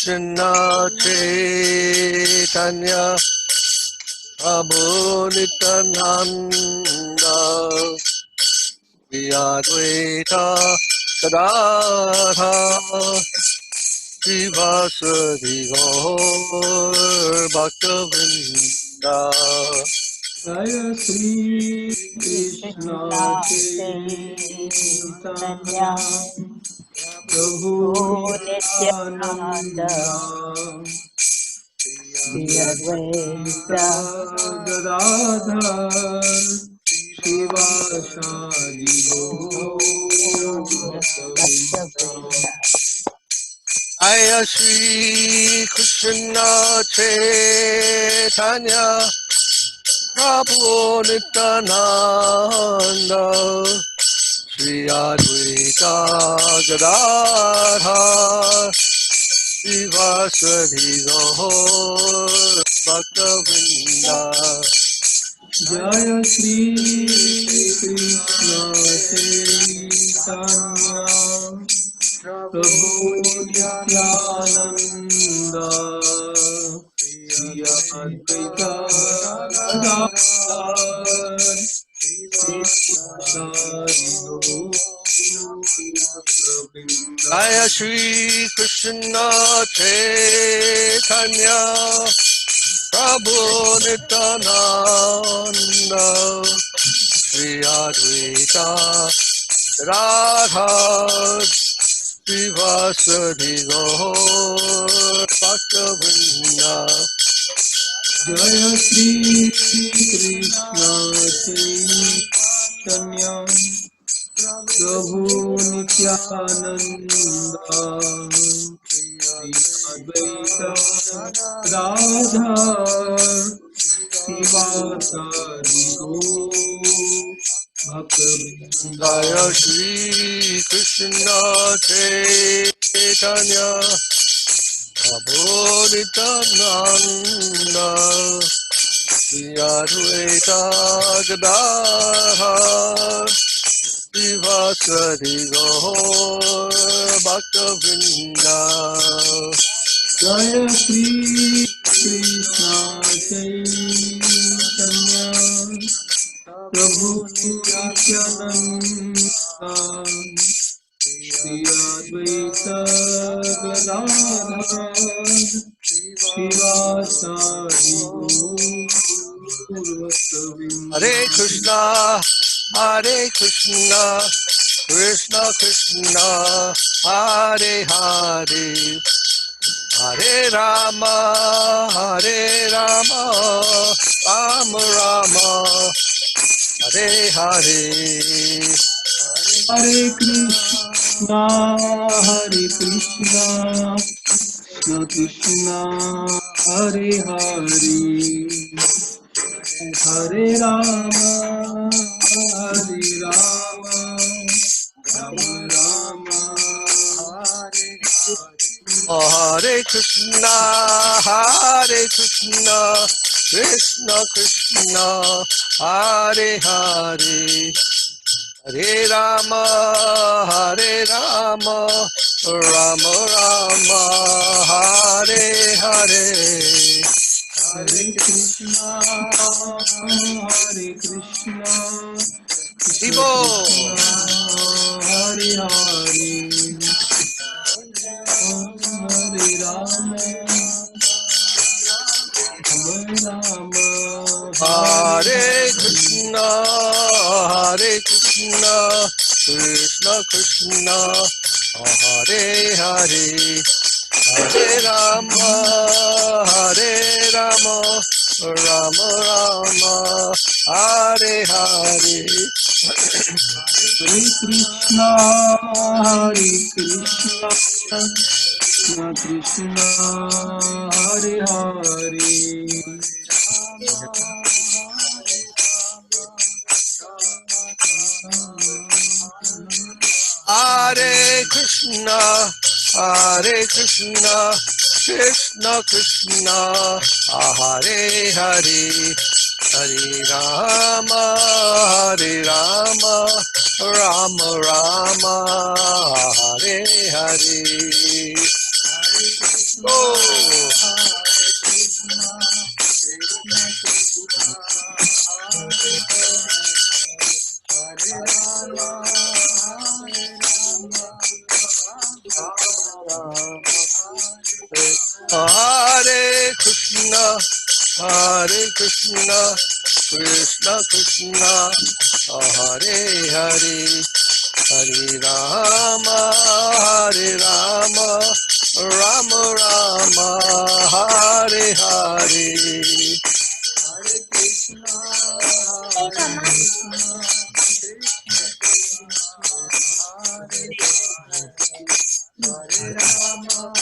Krishna Chaitanya Prabhu Nityananda Shri Advaita Gadadhara Srivasadi Gaur Bhaktavinda Jaya Shri Krishna Chaitanya Prabhu Nityananda Shri Advaita Gadadhar Srivasadi Gaur Bhaktavinda. Jaya Shri Krishna Chaitanya Prabhu Nityananda Shri Advaita Gadadhar Srivasadi Gaur Bhaktavinda Jaya Shri Krishna Chaitanya Prabhu Nityananda Shri Advaita Gadadhar Srivasadi Gaur Bhaktavinda. Jaya Shri Krishna Chaitanya Prabhu Nityananda Shri Advaita Gadadhar Srivasadi Gaur Bhaktavinda Jaya Shri Krishna Chaitanya Prabhu Nityananda Shri Advaita Gadadhar Srivasadi Gaur Bhaktavinda. Jaya Shri Krishna Chaitanya Prabhu Nityananda Shri Advaita Gadadhar Srivasadi Gaur Bhaktavinda Jaya Shri Krishna Chaitanya Prabhu Nityananda Shri Advaita Gadadhar Srivasadi Gaur Bhaktavinda. Hare Krishna Krishna Krishna Hare Hare Hare Rama Rama Rama Hare Hare Hare Krishna Krishna Krishna Hare Hare Hare Rama Rama Rama Hare Krishna Krishna Krishna Hare Hare Hare Rama Rama Rama Hare Hare Hare Krishna Shivo Hare Hare Hare Rama Hare Krishna Krishna Krishna Hare Hare Hare Rama Rama Rama Hare Hare Hare Krishna Krishna Krishna Hare Hare Hare Krishna Krishna Krishna Hare Hare Hare Rama Rama Rama Hare Hare Oh Hare Krishna, Hare Krishna, Krishna Krishna, Hare Hare, Hare Rama, Hare Rama, Rama Rama, Hare Hare. Hare Krishna, Hare Krishna, Hare Rama,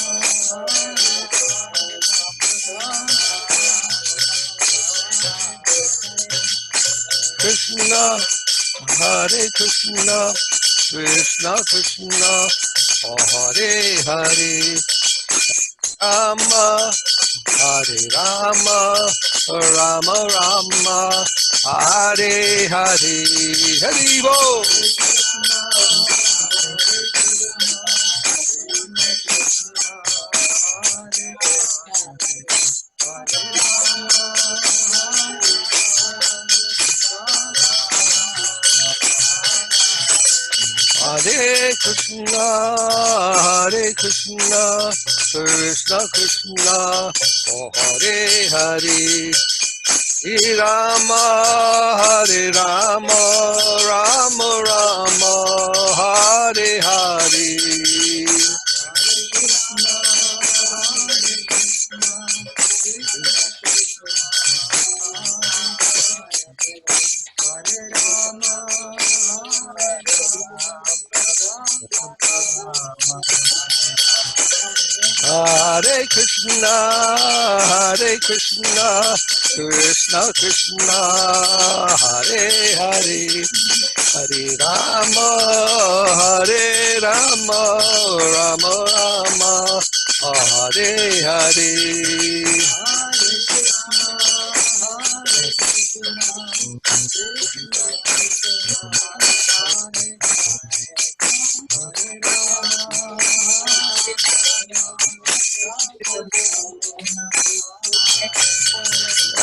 Krishna, Hare Krishna, Krishna Krishna, Hare Hare, Rama, Hare Rama, Rama Rama, Hare Hare, Hare Bol. Hare Krishna, Hare Krishna, Krishna Krishna, Hare Hare, Hare Rama, Hare Rama, Rama Rama, Hare Hare. Hare Krishna, Hare Krishna, Krishna Krishna, Hare Hare, Hare Rama, Hare Rama, Rama Rama, Hare Hare.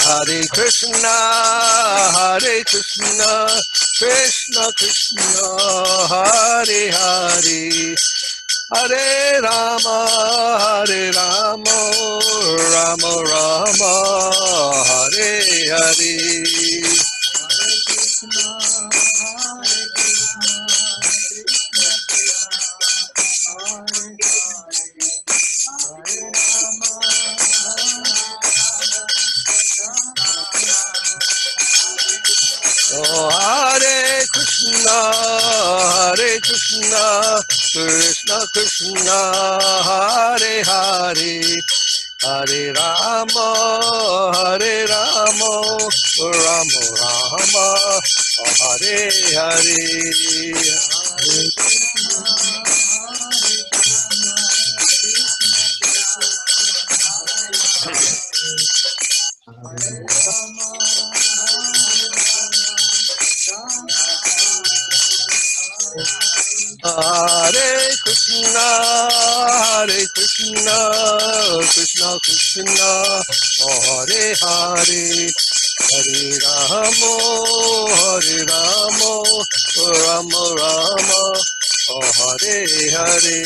Hare Krishna, Hare Krishna, Krishna Krishna, Hare Hare, Hare Rama, Hare Rama, Rama Rama, Hare Hare. Oh, Hare Krishna, Hare Krishna, Krishna Krishna, Hare Hare, Hare Rama, Hare Rama, Rama Rama, Hare Hare. Hare Krishna, Hare Krishna, Krishna Krishna, Hare Hare, Hare Rama, Hare Rama, Rama Rama, Hare Hare. Hare Krishna, Hare Krishna, Hare Krishna, Hare Krishna, Krishna Krishna, Hare Hare, Hare Rama, Hare Rama, Rama Rama, Hare Hare.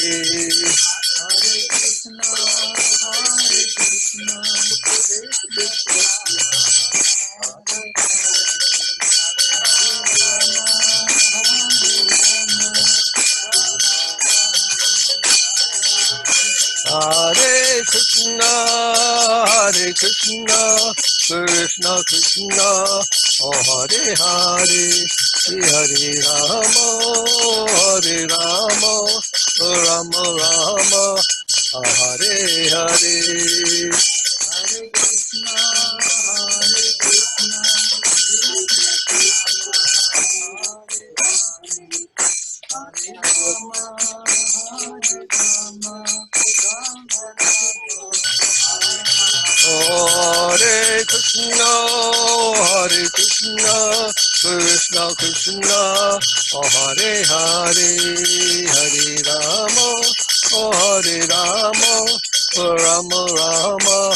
Hare Krishna, Hare Krishna, Hare Rama, Hare Rama, Hare Krishna, Hare Krishna, Krishna Krishna, Hare Hare, Hare Rama, Hare Rama, Rama Rama,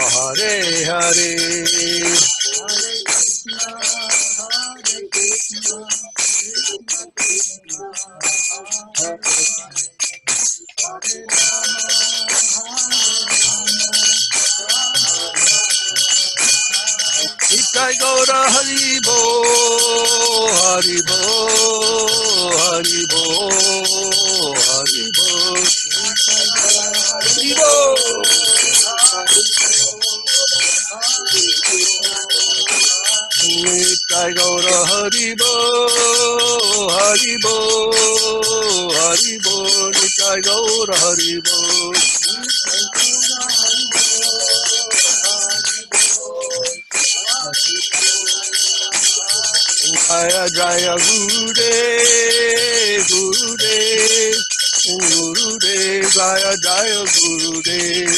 Hare Hare. Hare Krishna, Hare Krishna, Krishna Krishna, Hare Hare, Hare Nitai Gaura Haribo, Haribo, Haribo, Haribo, Haribo. Nitai Gaura Haribo, Haribo, Haribo, Nitai Gaura Haribo. Jaya Jaya Gurudev, Gurudev, Gurudev, Jaya Jaya Gurudev.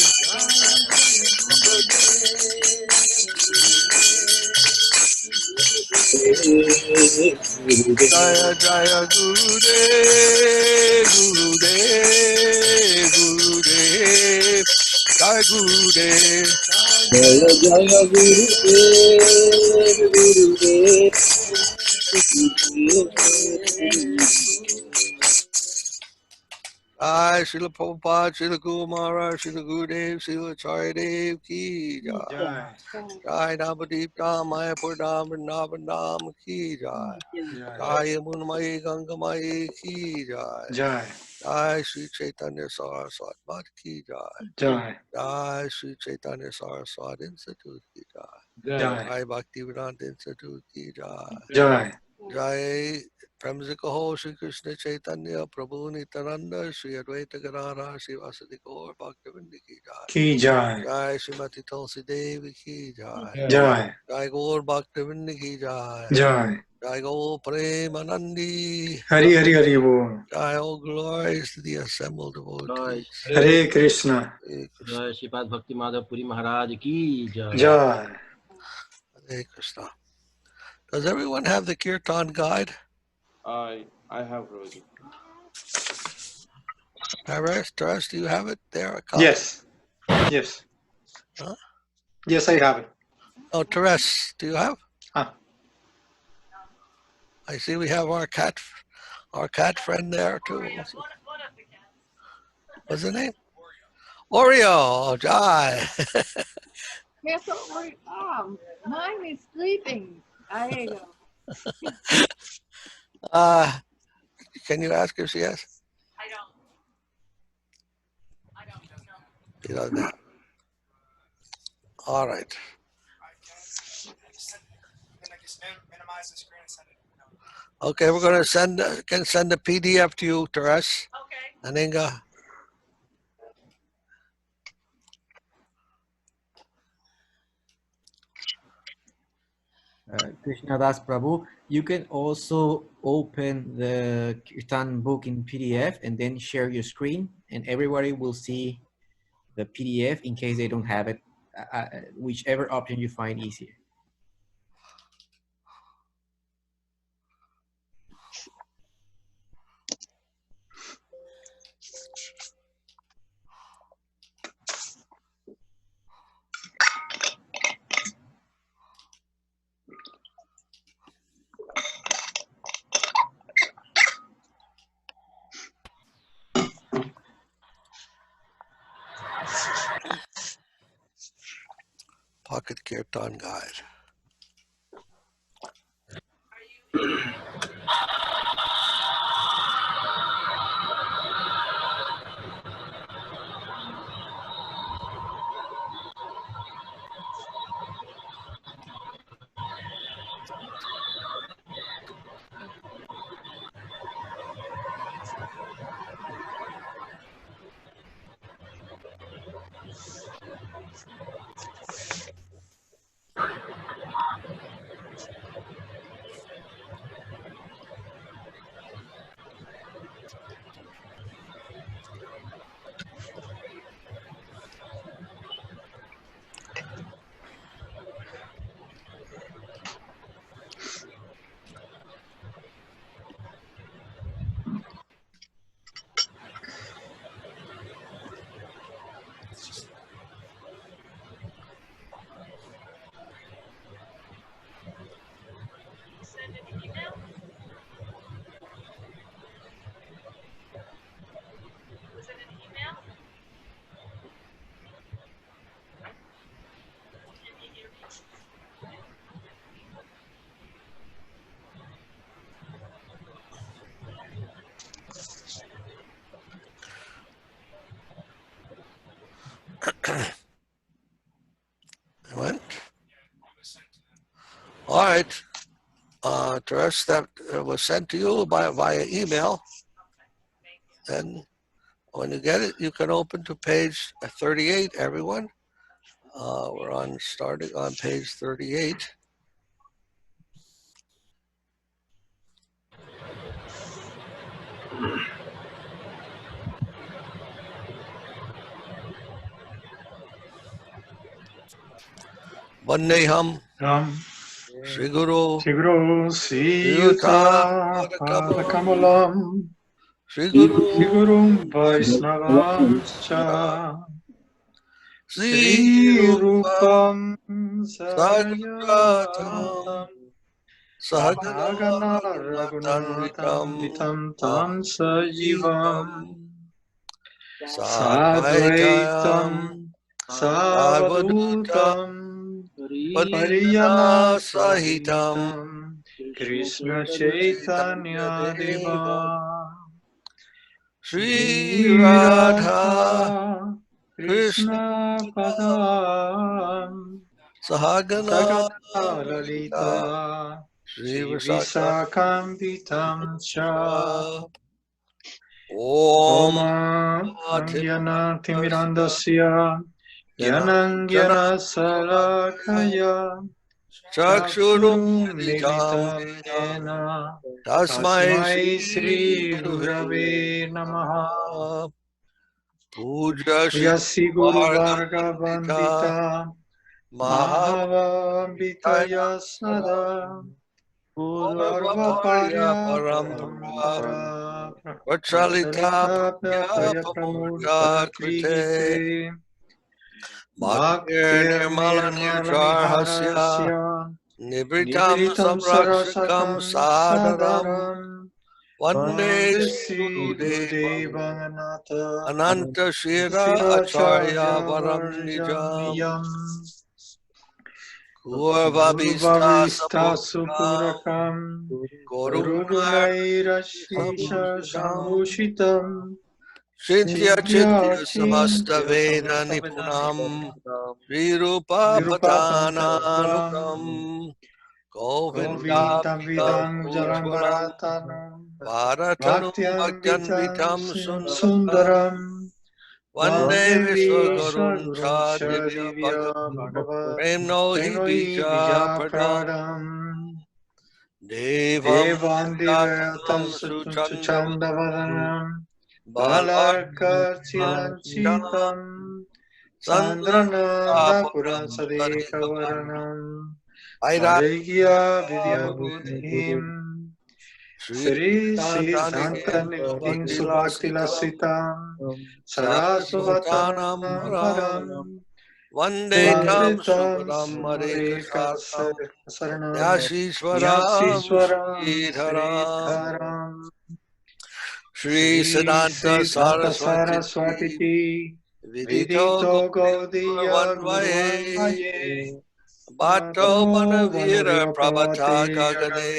Jaya Jaya Gurudev, Gurudev, Gurudev, Jai Gurudev. Jaya Jaya Gurudev, Gurudev. Jai Srila Prabhupada, Srila Guru Maharaj, Srila Gurudev, Srila Acharya Dev Ki Jai. Jai Navadeep Dham, Mayapur Dham, Vrindavan Dham Ki Jai. Jai Yamunmai Gangamai Ki Jai. Jai. Jai Sri Chaitanya Saraswat Bhat Ki Jai. Jai. Jai Sri Chaitanya Saraswat Institute Ki Jai. Jai. Jai Bhakti Vedanta Institute Ki Jai. Jai. Jai Premji Kaho Shri Krishna Chaitanya Prabhu Nityananda Shri Advaita Gadadhar Shri Vasadi Gaur Bhaktivinoda Ki Jai. Ki Jai. Jai Srimati Tulsi Devi Ki Jai. Jai. Jai Gaur Bhaktivinoda Ki Jai. Jai. Jai Gaur Premanandi. Hari Hari Hari Bol. Jai all glories to the assembled devotees. Hare Krishna. Hare Krishna. जय श्रीपाद भक्ति माधव पुरी महाराज की जय Jai. Hare Krishna. Does everyone have the Kirtan guide? I have Roji. Taras, do you have it there? A copy? Yes. Yes. Huh? Yes, I have it. Oh, Taras, do you have? Huh. I see we have our cat friend there too. What's the name? Oreo. Jai. Yes, mine is sleeping. There you go. Can you ask if she has? He doesn't have. All right. Okay, we're going to send a PDF to you, Teres. Okay. And Inga. Krishnadas Prabhu, you can also open the Kirtan book in PDF and then share your screen, and everybody will see the PDF in case they don't have it, whichever option you find easier. Pocket Kirtan Guide. What? All right. The rest that was sent to you via email. And when you get it, you can open to page 38, everyone. We're starting on page 38. Vandeham Shri Guru Siguru Yuta Siyuta Padakamalam Shri Guru Sigurum Vaisnavamscha Sri Sri Rupa Rupam Sagratam Sarayam Sahagana Bhagana Raghunatam Raghunathan Vitam Tam Sajivam Vitam Sadvaitam Sadvaitam Savadutam Savadutam Pariyana Pariyana Sahitam Sahitam Krishna Chaitanya Deva Sri Sri Radha Radha Krishna Krishna Padam Sahagana Sagana Lalita Sri Sri Visakha Visakambitam Cha Om Oma Angyana Atimandasya Timirandasya Jnana Gyanangyana Salakaya Chakshurum Chakshurum Militam Militam Yena Yena Tasmai Tasmai Sri Sri Gurave Namaha Gurave Puja Sri Yasi Guru Varga Varga Vandita Vandita Mahavitaya Mahavambitaya Sada Purva Sarva Parya Parya Parampara Parampara Vachalita Vachalita Prya Prapaya Pamudra Pramudra Krite Krihite Bhaktir Bhaktir Nirmala Nirmala Nirjarhasya Niharasya Nibritam Nivritam Samrakshakam Sarasakam Sadaram Sadaram Vande Sri Vandesi Gurudevam Gurudevanata Ananta Shira Acharya Siracharya Varam Varjam Nijam Niyam Gurvavista Guruvavista Sapurakam Supurakam Gurunar Gurugunairashisha Sambusham Shambhushitam Chintya Chintya Chintya Samasta Chintya Veda Samastavadanipam Nipunam Srirupa Virupapatavam Patananukam Govinda Govindam Vidam Vidam Ujvalam Jalambaratana Bharatanum Bhaktyam Bhaktan Vitam Vitam Sundaram Sundaram Vande Vande Vishwagurum Vishwagurum Chadivya Bhagat Chadivya Bhagavat Premno Hi Premoi Bija Bija Pradam Pradam Devam Devam Yatam Divayatam Suchandava Suchandavadanam Balarkam Balarkarchilanchitam Sandrananda Sandrananda Puransarekavaram Puransadekavaranam Vairagya Vidya Airabuddhim Buddhim Sri Sri Siddhanta Siddhanta Nidhim Bhakti Subhakti Lasitam Lasitam Sarasvatanam Sarasvatanam Param Param Vande Tam Vanditam Suparam Mareka Samareka Sartam Saranam Nyasishwaram Nyasiswaram Sridharam Sridharam Sri Sri Siddhanta Siddhanta Saraswati Saraswati Vidito Vidito Gaudiya Gaudiya Gurvanvaye Gurvanvaye Bhatto Bhato Manavira Manavira Prabhata Prabhati Gagane Gagane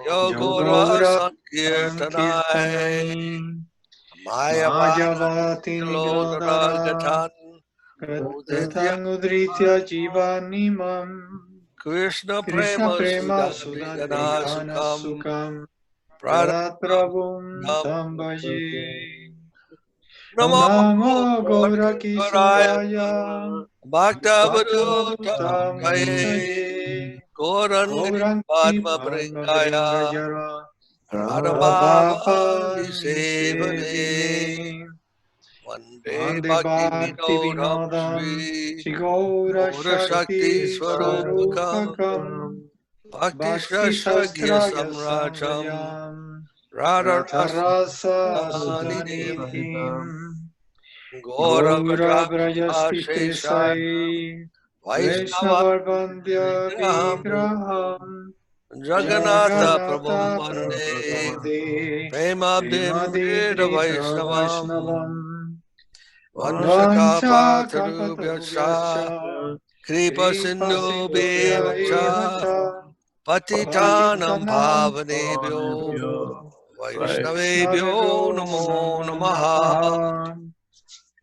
Yogora Yogora Sankirtanai Sankirtanai Mayavada Majavati Nilodara Nidrodara Gatan Uditya Gatang Udritya Jivanimam Krishna Krishna Prema Prema Sudadrigana Sudadrigana Sukam Sukam Tat Prabhum Pradam Tambaye Namo Namo Gaura Bhakti Kisaraya Bhakta Bhaktavedanta Bhattaye Murtaye Gaurangri Gaurangi Padma Padma Bringaya Vringajara Radhabhava Radhabhavani Sevane Sevane Vande Vande Bhakti Bhakti Vinodam Vinodam Shri Shri Gaura Gaura Shakti Shakti Swarupakam Swarupakam Bhakti Bhakti Shastakya Sastraya Samrajam Samrayam Radharasa Radharasa Sudanitim Sudanitim Gaura Gaura Vaja Brajastite Shesha Sai Vaishnava Vaishnavarbandhya Graham Vigraham Jagannatha Prabhum Jagannatha Bande Prabhu Bande Premabdim Vrida Premadidrita Vaishnavam Vaishnavam Vancha Vanshakapatarubhyascha Kapataruvyascha Kripa Kripa Sindhu Sindhubhya Bevacha Evacha Patitanam Patitanam Bhavanebhyo Pavanebhyo Vaishnavebhyo Vaishnavebhyo Namo Namo Namaha Namaha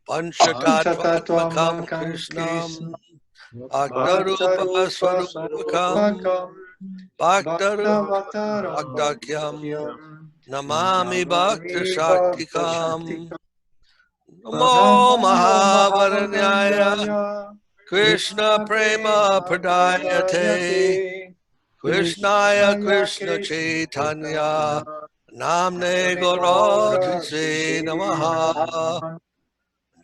Panchatattvatmakam Panchatattvamakam Krishnam Krishna Bhaktarupa Bhaktarupa Swarupakam Sarupakam Bhaktakyam Bhaktavataram Namami Bhakta Namami Bhakta Shaktikam Shaktikam Namo Namo Mahavaranyaya Mahavaranyaya Krishna Krishna Prema Prema Pradayate Pradayate Krishnaya Krishnaya Krishna Krishna Chaitanya Chaitanya Namne Namne Gaurati Gaura Se Tise Namaha Namaha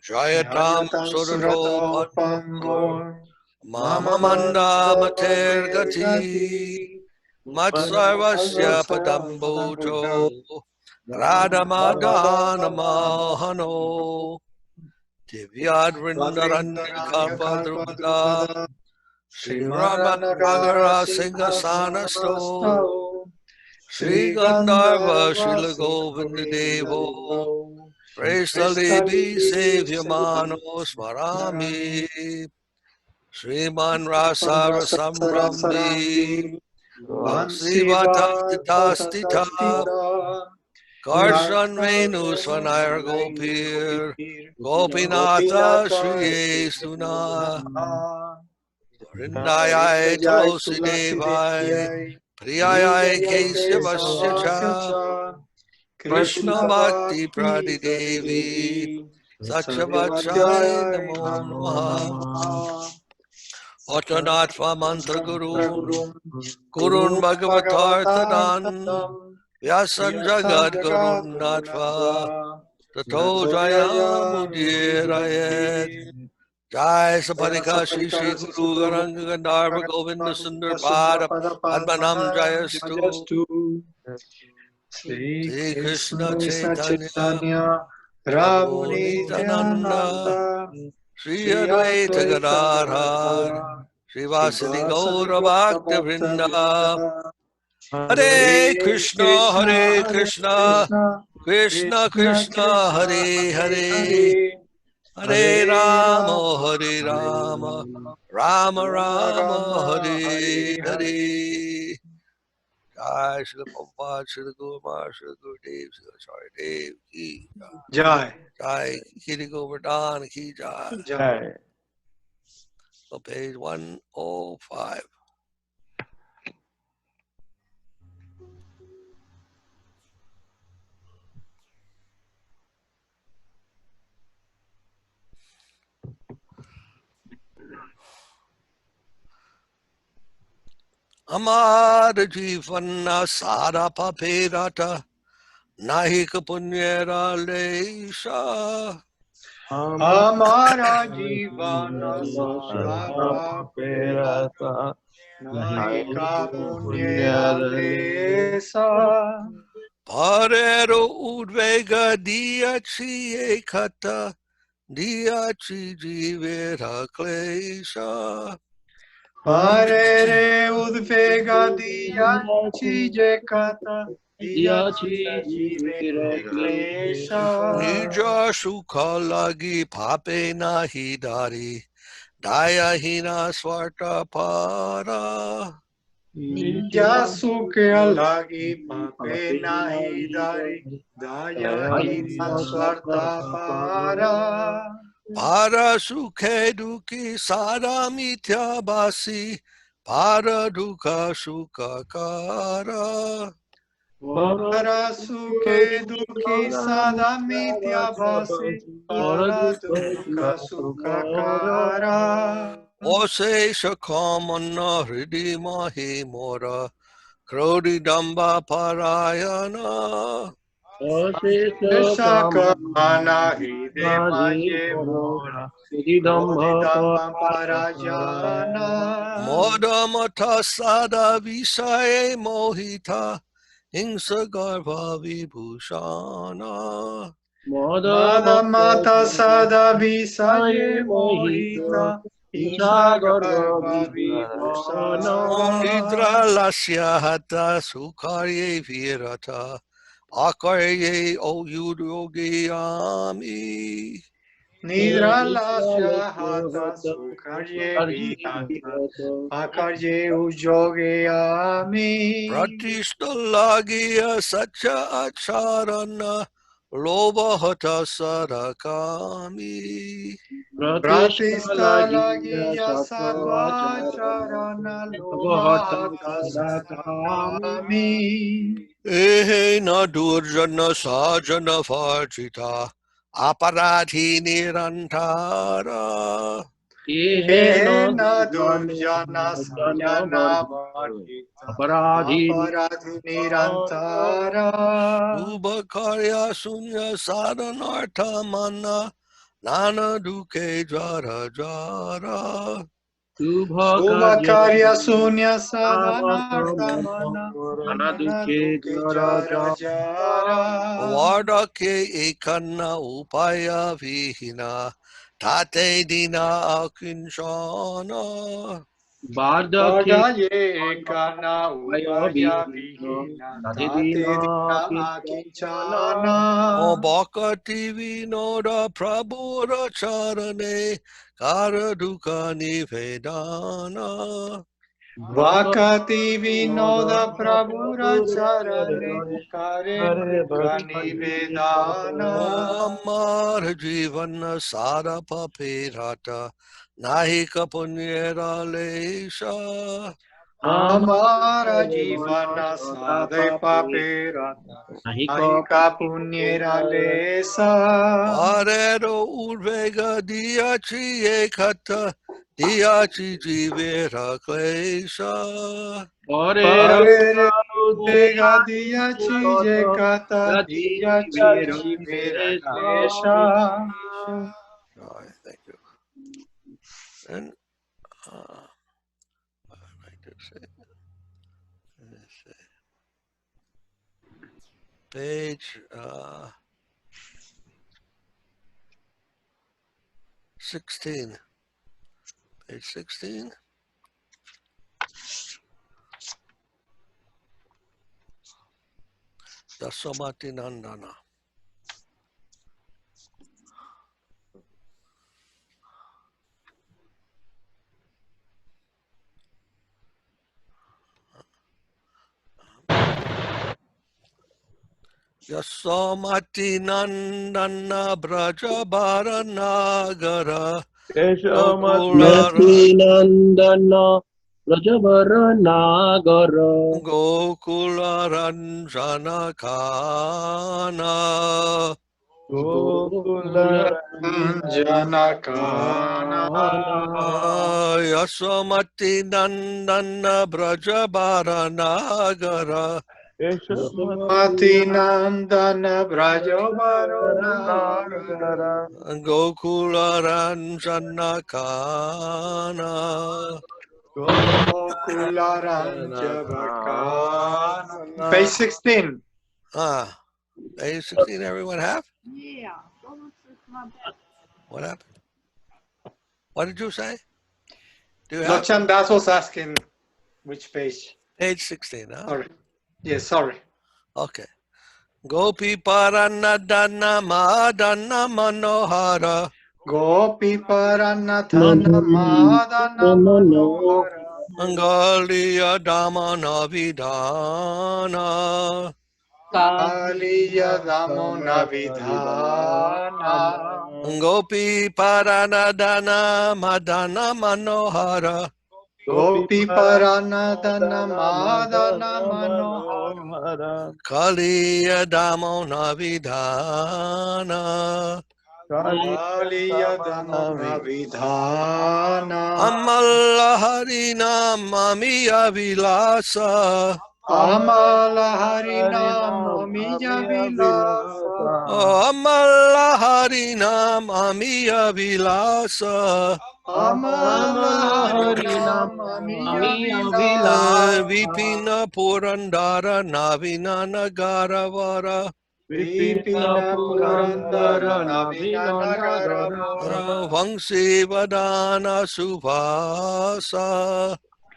Jayatam Jayatam Surato Surato Pandor Pango Mama Mama Manda Manda Mater Mater Gati Gati Matsarvasya Sarvasya Padambojo Padampuja Radha Madana Radhamadana Mohano Divyadrindaranya Vadrindaranya Kalpadrupada Kalpadrupada Sri Rama Srimanagara Nagara Singha Sto Singhasanasto Sri Sri Gandharva Gandharva Shila Sri Govinda Devo Devo Praise the Devi Prestali Savyamano Narami Smarami Sriman Rasa Rasamrami Sarasambi Sivata Vansiva Stita Stita Tatatastita Karshan Venu Svanayar Gopir Gopinatha Shri Suna Vrindayai Jai Tulsi Tulasi Devai Devai Priyayai Priyaya Keshavasya Cha Kesavasya Krishna Krishna Bhakti Bhakti Pradi Devi Pradevi Satyavachai Satyavachai Namo Namo Namaha Namaha Atanatva Mantra Guru Mantragurum Gurun Guru Bhagavatar Bhagavatarthadan Tatam Vyasan Vyasam Jagad Jagat Gurun Natva Gurunatva Tato Tato Jayam Jaya Udirayet Mudirayate Jai Jaya Sapadika Shri Shri Saparikara Guru Sisulu Garanga Gandharva Govinda Sundar Pada Pada Padmanam Padmanam Jayastu Jayastu Sri Sri Krishna Krishna Krishna Chaitanya Chaitanya Prabhu Prabhu Nityananda Nityananda Sri Sri Advaita Advaita Gadadhar Gadadhara Sri Vasadi Srivasadi Gaura Bhakta Gaurabhakta Vrinda Vrinda Hare Hare Krishna Krishna Hare Hare Krishna Krishna Krishna Krishna Krishna Krishna Hare Hare Hare Hare Hare Hare Rama Rama Hare Hare Rama Rama Rama Rama Rama Rama Hare Hare Hare. Hare Jai Shri Prabhupada Shri Guru Maharaj Shri Gurudev Shri Acharya Dev Ki Jai. Jai Kiri Govardhan Ki Jai. Jai. So page 105. Amar Jivan Sara Paperata Nahika Punyera Leisha Hamara Jivana Sara Perata Naika Punya Lesa Parero Udvega Diachi Ekata Diachi Jivera Klesha Parere Udvega Dia Chijekata Dia Chijive Klesha Nija Sukha Lagi Pape Nahidari Daya Hina Swarta Para Ninja Suke Alagi Pape Nahi Dari Daya Hina Swarta Para Para Sukhe Duki Sada Mitya Basi Para Duka Sukha Kara Para Suke Duki Sada Mitya Basi Para Duka Sukakara Ose Shakamana Hridi Mahi Mora Krodi Damba Parayana Shaka Mana Hide Maye Mora Bodhidamba Parajana Moda Mata Sada Visaye Mohita Hingsa Garbha Vibhushana Mada Mata Sada Visaye Mohita Himsa Garva Om Vibhusana Nidra Lasya Hata Sukharye Virata Akarye O Yudogiyami Nidralasya Hata Sukarye Vihata Akarye Ujoge Ami Pratishta Lagiya Sacha Acharana Loba hata sarakami. Pratista lagiya sattva charana loba hata sarakami. Ehe na durjana sajana varjita. Aparadhi nirantara. Ehena durjana sajana varjita aparadhi nirantara. Ubhakarya sunya sadhanartha mana. Nana duke jara jara. Subhakarya sunya sadhanartha mana nana duke jara jara. Vardake ekanna upaya vihina. Tate dina akinshana. Vardaye kana upaya vihina tate dina akinchana. O bhakati vinoda prabhuda charane. Kara dukkha nivedana. Vakati vinoda prabhura charane kare dukha nivedana. O amar jivan sara papirata. Nahika punyera lesha. Amara jivana sadhe papirata ahika punyera lesa. Parero urvega diachi ekata. Diachi jivera klesha. Parere dega diya chije kata diya chiji vera klesha. All right, thank you. And I'd like to say, let's see. Page 16. Page 16. Dasamati Nandana. Yasomati Nandana Braja Baranagara Gokulara Nandana Rajavara Nagara Gokularanjana Kana Janakana Yasomati Nandana Braja Baranagara Mati Nandana Brajavarana Gokularanjana Kana Gokularanjavakana. Page 16. Page 16, everyone have? Yeah. Go look through my bed. What happened? What did you say? Do you have? Lochan Das was asking which page. Page 16, huh? Sorry. Yes, sorry. Okay. Gopi Paranadana Madana Manohara Gopi Paranathana Madana Manohara Angaliya Damana Vidana Kaliya Damona Vidhana Gopi Paranadana Madana Manohara Gopi Paranadana Madana Manohara Kaliya Damona Vidana Kaliya Damona Vidhana Amalla Harina Mamiya Vilasa Amala Harinam Amiya Vilasa Amalla Harinam Amiya Vilasa Amala Harinam Amiya Vilasa Vipina Purandara Navina Nagaravara Vipina Purandara Navina Nagaravara Vangsi Vadana Subhasa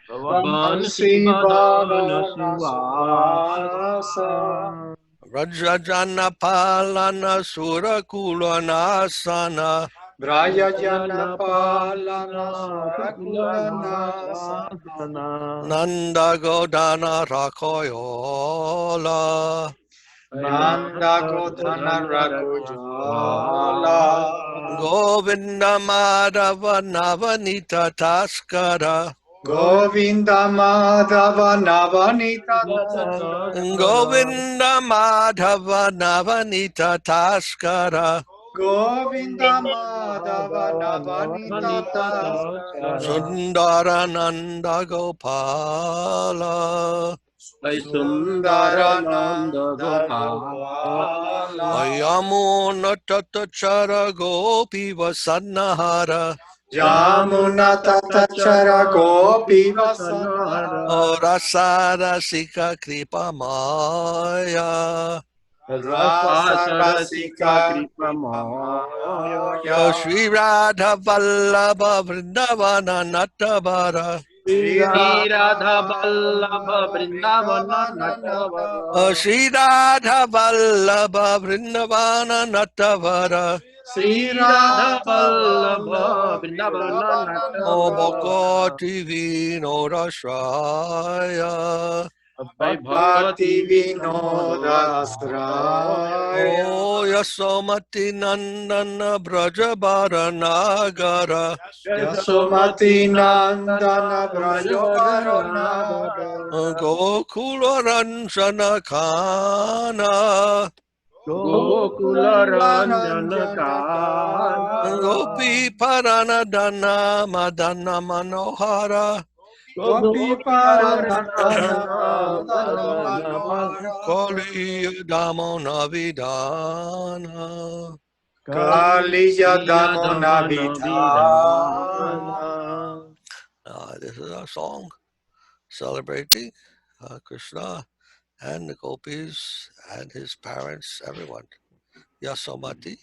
Vansi Vadana Suvasa Rajajana Palana Surakulanasana Braya Jana Palana Surakulana Nanda Godana Rakoyola Nanda Godhana Ragujala. Govinda Madhava Navanita Taskara. Govinda Madhava Navanita Govinda Madhava Navanita Taskara. Govinda Madhava Navanita Taskara. Sundarananda Gopala. Sundarananda Gopala. Yamuna Tatachara Gopi Vasannahara. Yamuna Tatachara Gopi Vasanara. Rasara Sika Kripa Maya. Rasa Rasika Rasika Kripa Maya. Shri Radha Vallabha Vrindavana Natavara. Sri Radha Radha Vallabha Vrindavana Vrindavana Natavara. Shri Radha Vallabha Vrindavana Natavara. Sri Radha Radha Vallabha Vallabha Vrindavana Vrindavana O Natavara. Bhakti Vinodashraya. Bhakti Bhakti Vinodasraya. O Yasomati Nandana Brajabara Nagara. Yasomati Nandana Brajovarana. Gokula Ranjana Kana. Gokula Ranjana Ranjana Kana. Gopi Paranadana Madana Manohara. Gopi Gopi Paranadana Paranadana Madana Madana Manohara. Kali Damo Navidana. Kaliya Damona Damana Vidhana. Vidhana. This is our song celebrating Krishna and the gopis and his parents, everyone. Yasomati,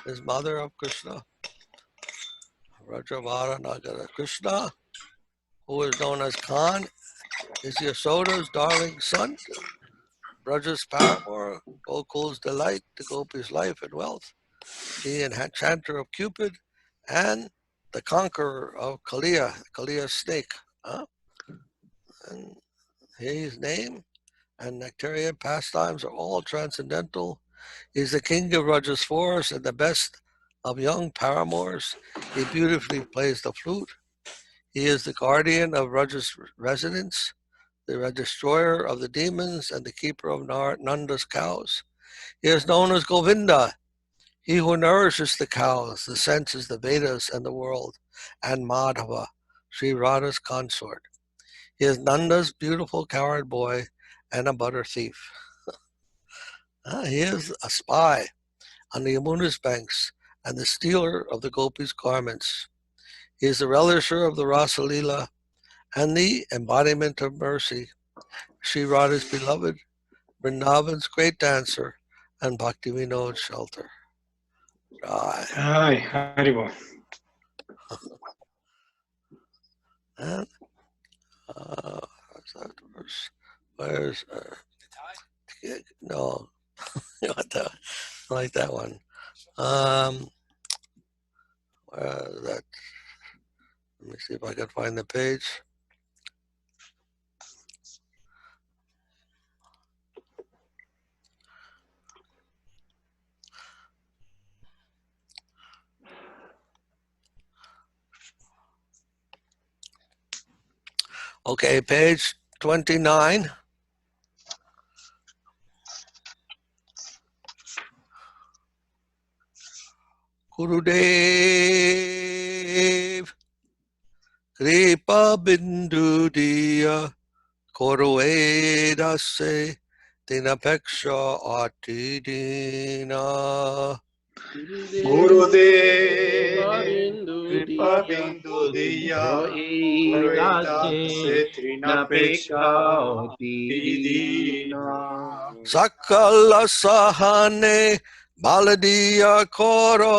is mother of Krishna. Rajavara Nagara. Krishna, who is known as Khan, is Yasoda's darling son. Braja's paramour, Gokul's delight, the gopis' life and wealth, the enchanter of Cupid, and the conqueror of Kaliya's snake. And his name and nectarian pastimes are all transcendental. He is the king of Raja's forest and the best of young paramours. He beautifully plays the flute. He is the guardian of Raja's residence, the destroyer of the demons, and the keeper of Nanda's cows. He is known as Govinda, he who nourishes the cows, the senses, the Vedas, and the world, and Madhava, Sri Radha's consort. He is Nanda's beautiful cowherd boy and a butter thief. He is a spy on the Yamuna's banks and the stealer of the gopis' garments. He is the relisher of the Rasa Leela and the embodiment of mercy, Sri Radha's beloved, Vrindavan's great dancer, and Bhakti Vinod's shelter. Hi, Haribo. And where's no, I like that one. Where is that? Let me see if I can find the page. Okay, page 29. Gurudev Kripa Bindu Diya Koruedase Dinapeksha Atidina. Gurudev Kripa Bindu Diya Roedase Napeksha Tidina. Sakala Sahane Baladiya Koro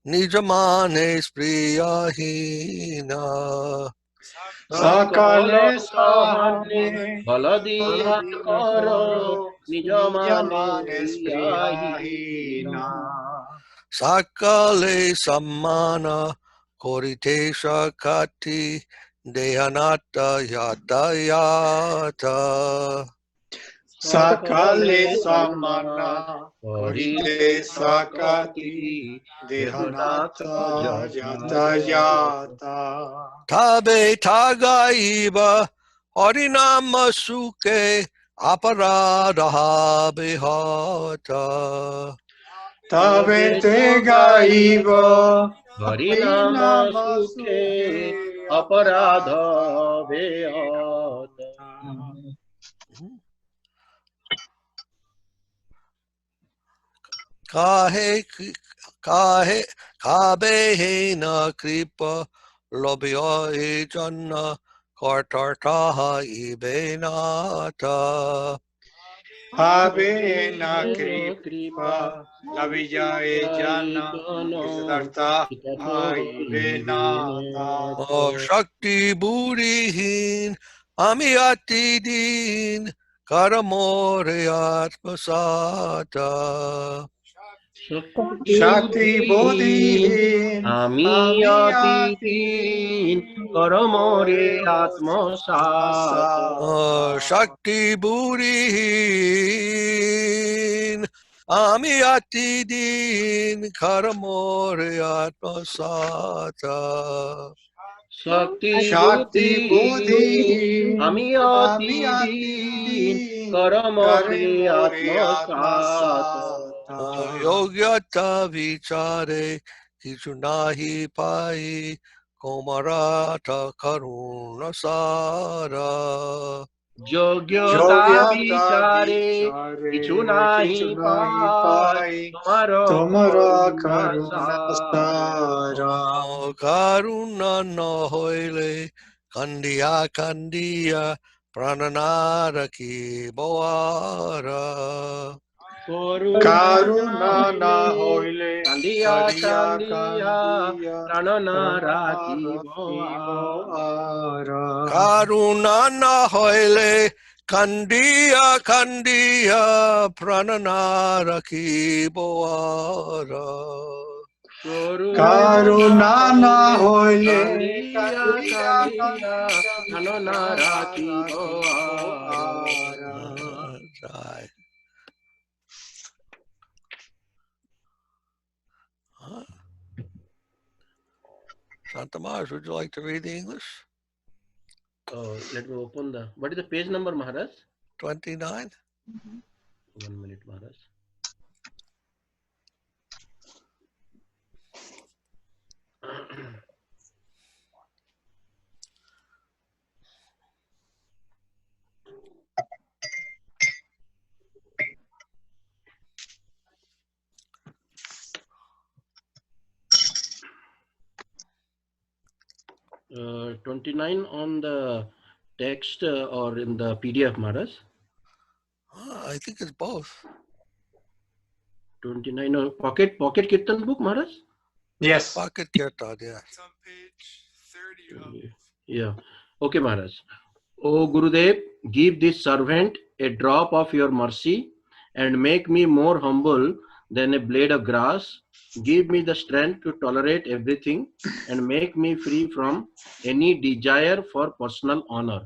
Nijamane Spriyahina. Sakale Sahane Baladiya Koro Nijamane Spriyahina. Sakale Sammana Koritesha Kati Dehanata Yatayata. Sakale samana korite sakati dehanata yata yata. Tabe tagaiba harinama suke aparadaha bihata. Tavete gaiva Harinama harinama sukhe sukhe aparadha aparadha vehata. Kahe kahe kabe na kripa lobyo e janna kartartaha ibenata. Habe na Kripa kripa lavija e jai jana jano krisadarta kitato hai Oh, venata. vinata. Shakti Burihin Amiyati Din Karamore Atmasata. Shakti Shakti bodhin ami atitin amiyati karamore karamore atmasata. Oh, atmasata. Shakti Burihin Amiyati Din Karamore Atmasata. Shakti Shakti Buddhi bodhin Amiyati amiyati Din din Karamore karamore Atmasata. atmasata. Yogyata vichare kichunahi pai komarata karuna sara. Yogyota Yogyata vichare kichu vichare nahi kichu nahi pai pai tumaro tomara karuna karuna sara. sara. Oh, karuna no hoile kandiya kandiya prananara ki boara. Karuna Karuna na hoile hoile kandiya kadiya kandiya kandiya pranana pranara raki kibo boara. ara. Karuna na hoile kandiya kandiya prananara ki boara. Karuna Karuna na hoile hoile kandiya kandiya kandiya kandiya pranana raki pranara kibo boara. ara. Right. Santa Mars, would you like to read the English? Let me open what is the page number, Maharaj? 29. 1 minute, Maharaj. Uh, 29 on the text or in the PDF, Maharaj? I think it's both. 29 pocket Kirtan book, Maharaj? Yes. Pocket Kirtan, yeah. It's on page 30 of. Yeah. Okay, Maharaj. O Gurudev, give this servant a drop of your mercy and make me more humble than a blade of grass. Give me the strength to tolerate everything and make me free from any desire for personal honor.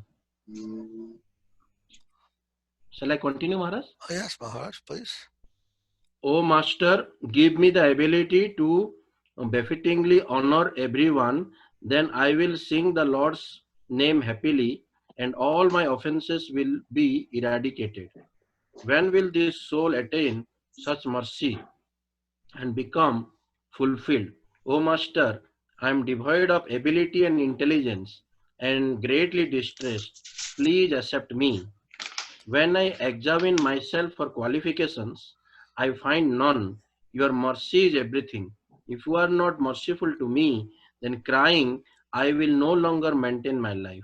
Shall I continue, Maharaj? Oh, yes, Maharaj, please. O Master, give me the ability to befittingly honor everyone, then I will sing the Lord's name happily and all my offenses will be eradicated. When will this soul attain such mercy and become fulfilled? O Master, I am devoid of ability and intelligence and greatly distressed. Please accept me. When I examine myself for qualifications, I find none. Your mercy is everything. If you are not merciful to me, then crying, I will no longer maintain my life.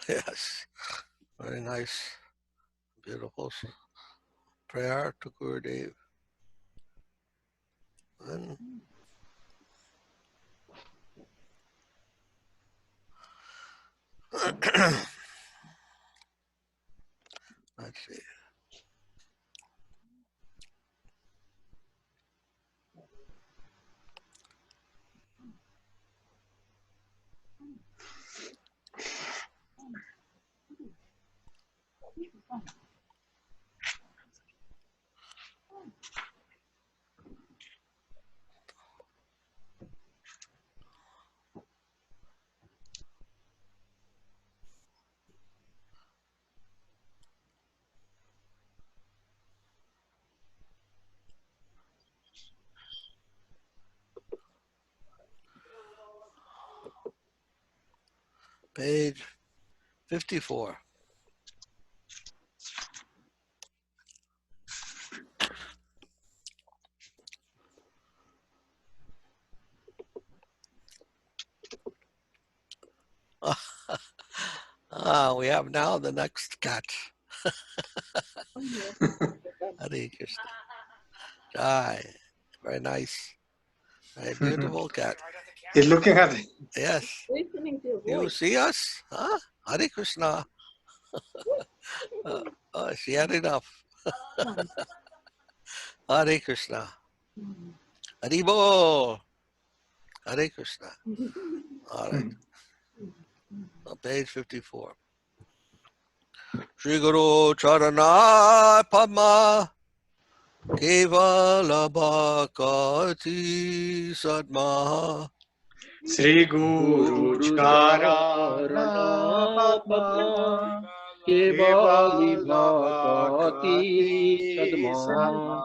Yes, very nice, beautiful prayer to Gurudev. And let's see. Page 54. We have now the next cat. Hare Krishna. Jai. Very nice. Very beautiful cat. He's looking at it. Yes. Listening to your You voice. see us? Huh? Hare Krishna. She had enough. Hare Krishna. Haribo. Hare Krishna. All right. On page 54. Shri Guru Charana Padma Kevala Bhakati Sadma Sri Guru Charana Padma Kevali Kevala Bhakati Bhakati Sadma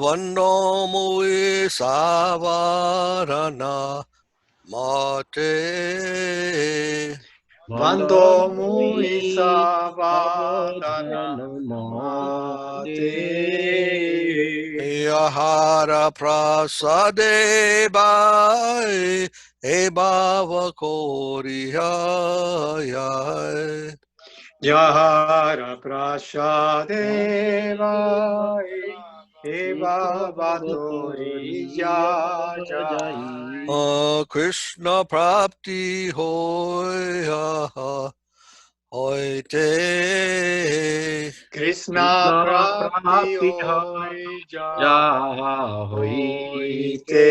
Vando Mui Savarana Mate Vando Mui Savadana Mate Yahara Prasade Bai Ebhava Korihaya Yahara Prashadeva Eva Vatori Jai Krishna Prapti Hoya Hoite Krishna Prapti Hoy Jaha Hoite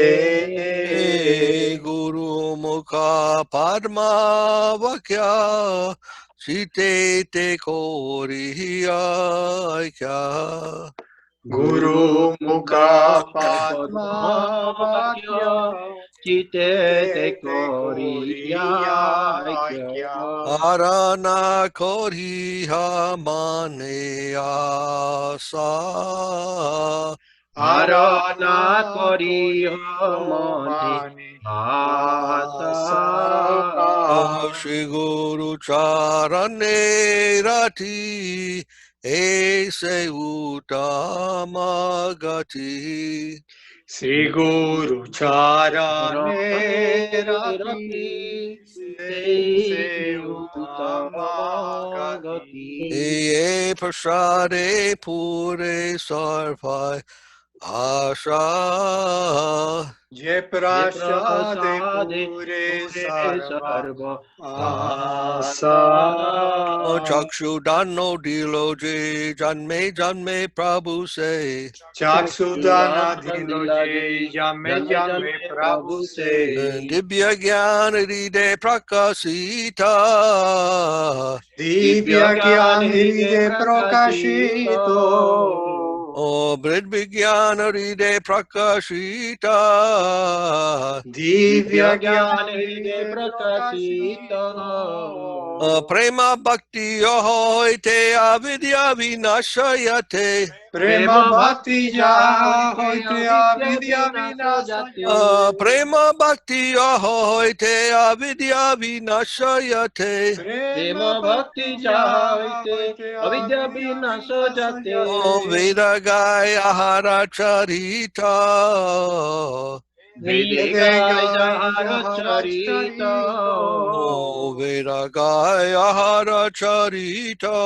Guru Mukha Padma Vakya Site Te Koriya Kya Guru Mukha Padma Vakya Chite te Koriya koriya Arana Koriha Mane Asa Arana kori mane asa Shri Guru Charane Rati Ese Utama Gati Sri Guru Charane Rati Se Utama Gati Ye Prasade Pure Sarvai Asha Je Prashade Pure Sarva Asa Chakshu Dano Dilo Je Janme Janme Prabhu Se Chaksudana Dilo Je Jame Jame Prabhu Se Dibya Gyan Ride Prakasita Divya Gyan Ride Prakashito Brid Vigyan Ride Prakashita Divya Gyan Ride Prakashito Prema Bhakti Yohoite Avidya Vinashayate Prema Bhakti Jahoite Avidya Vinasayate Prema Bhakti Yohoite Avidya Vinashayate Prema bhakti jahoite avidya vinaso jate Veda Gaya Hara Charita Vedegaya jahara charita Veda Gaya Hara Charita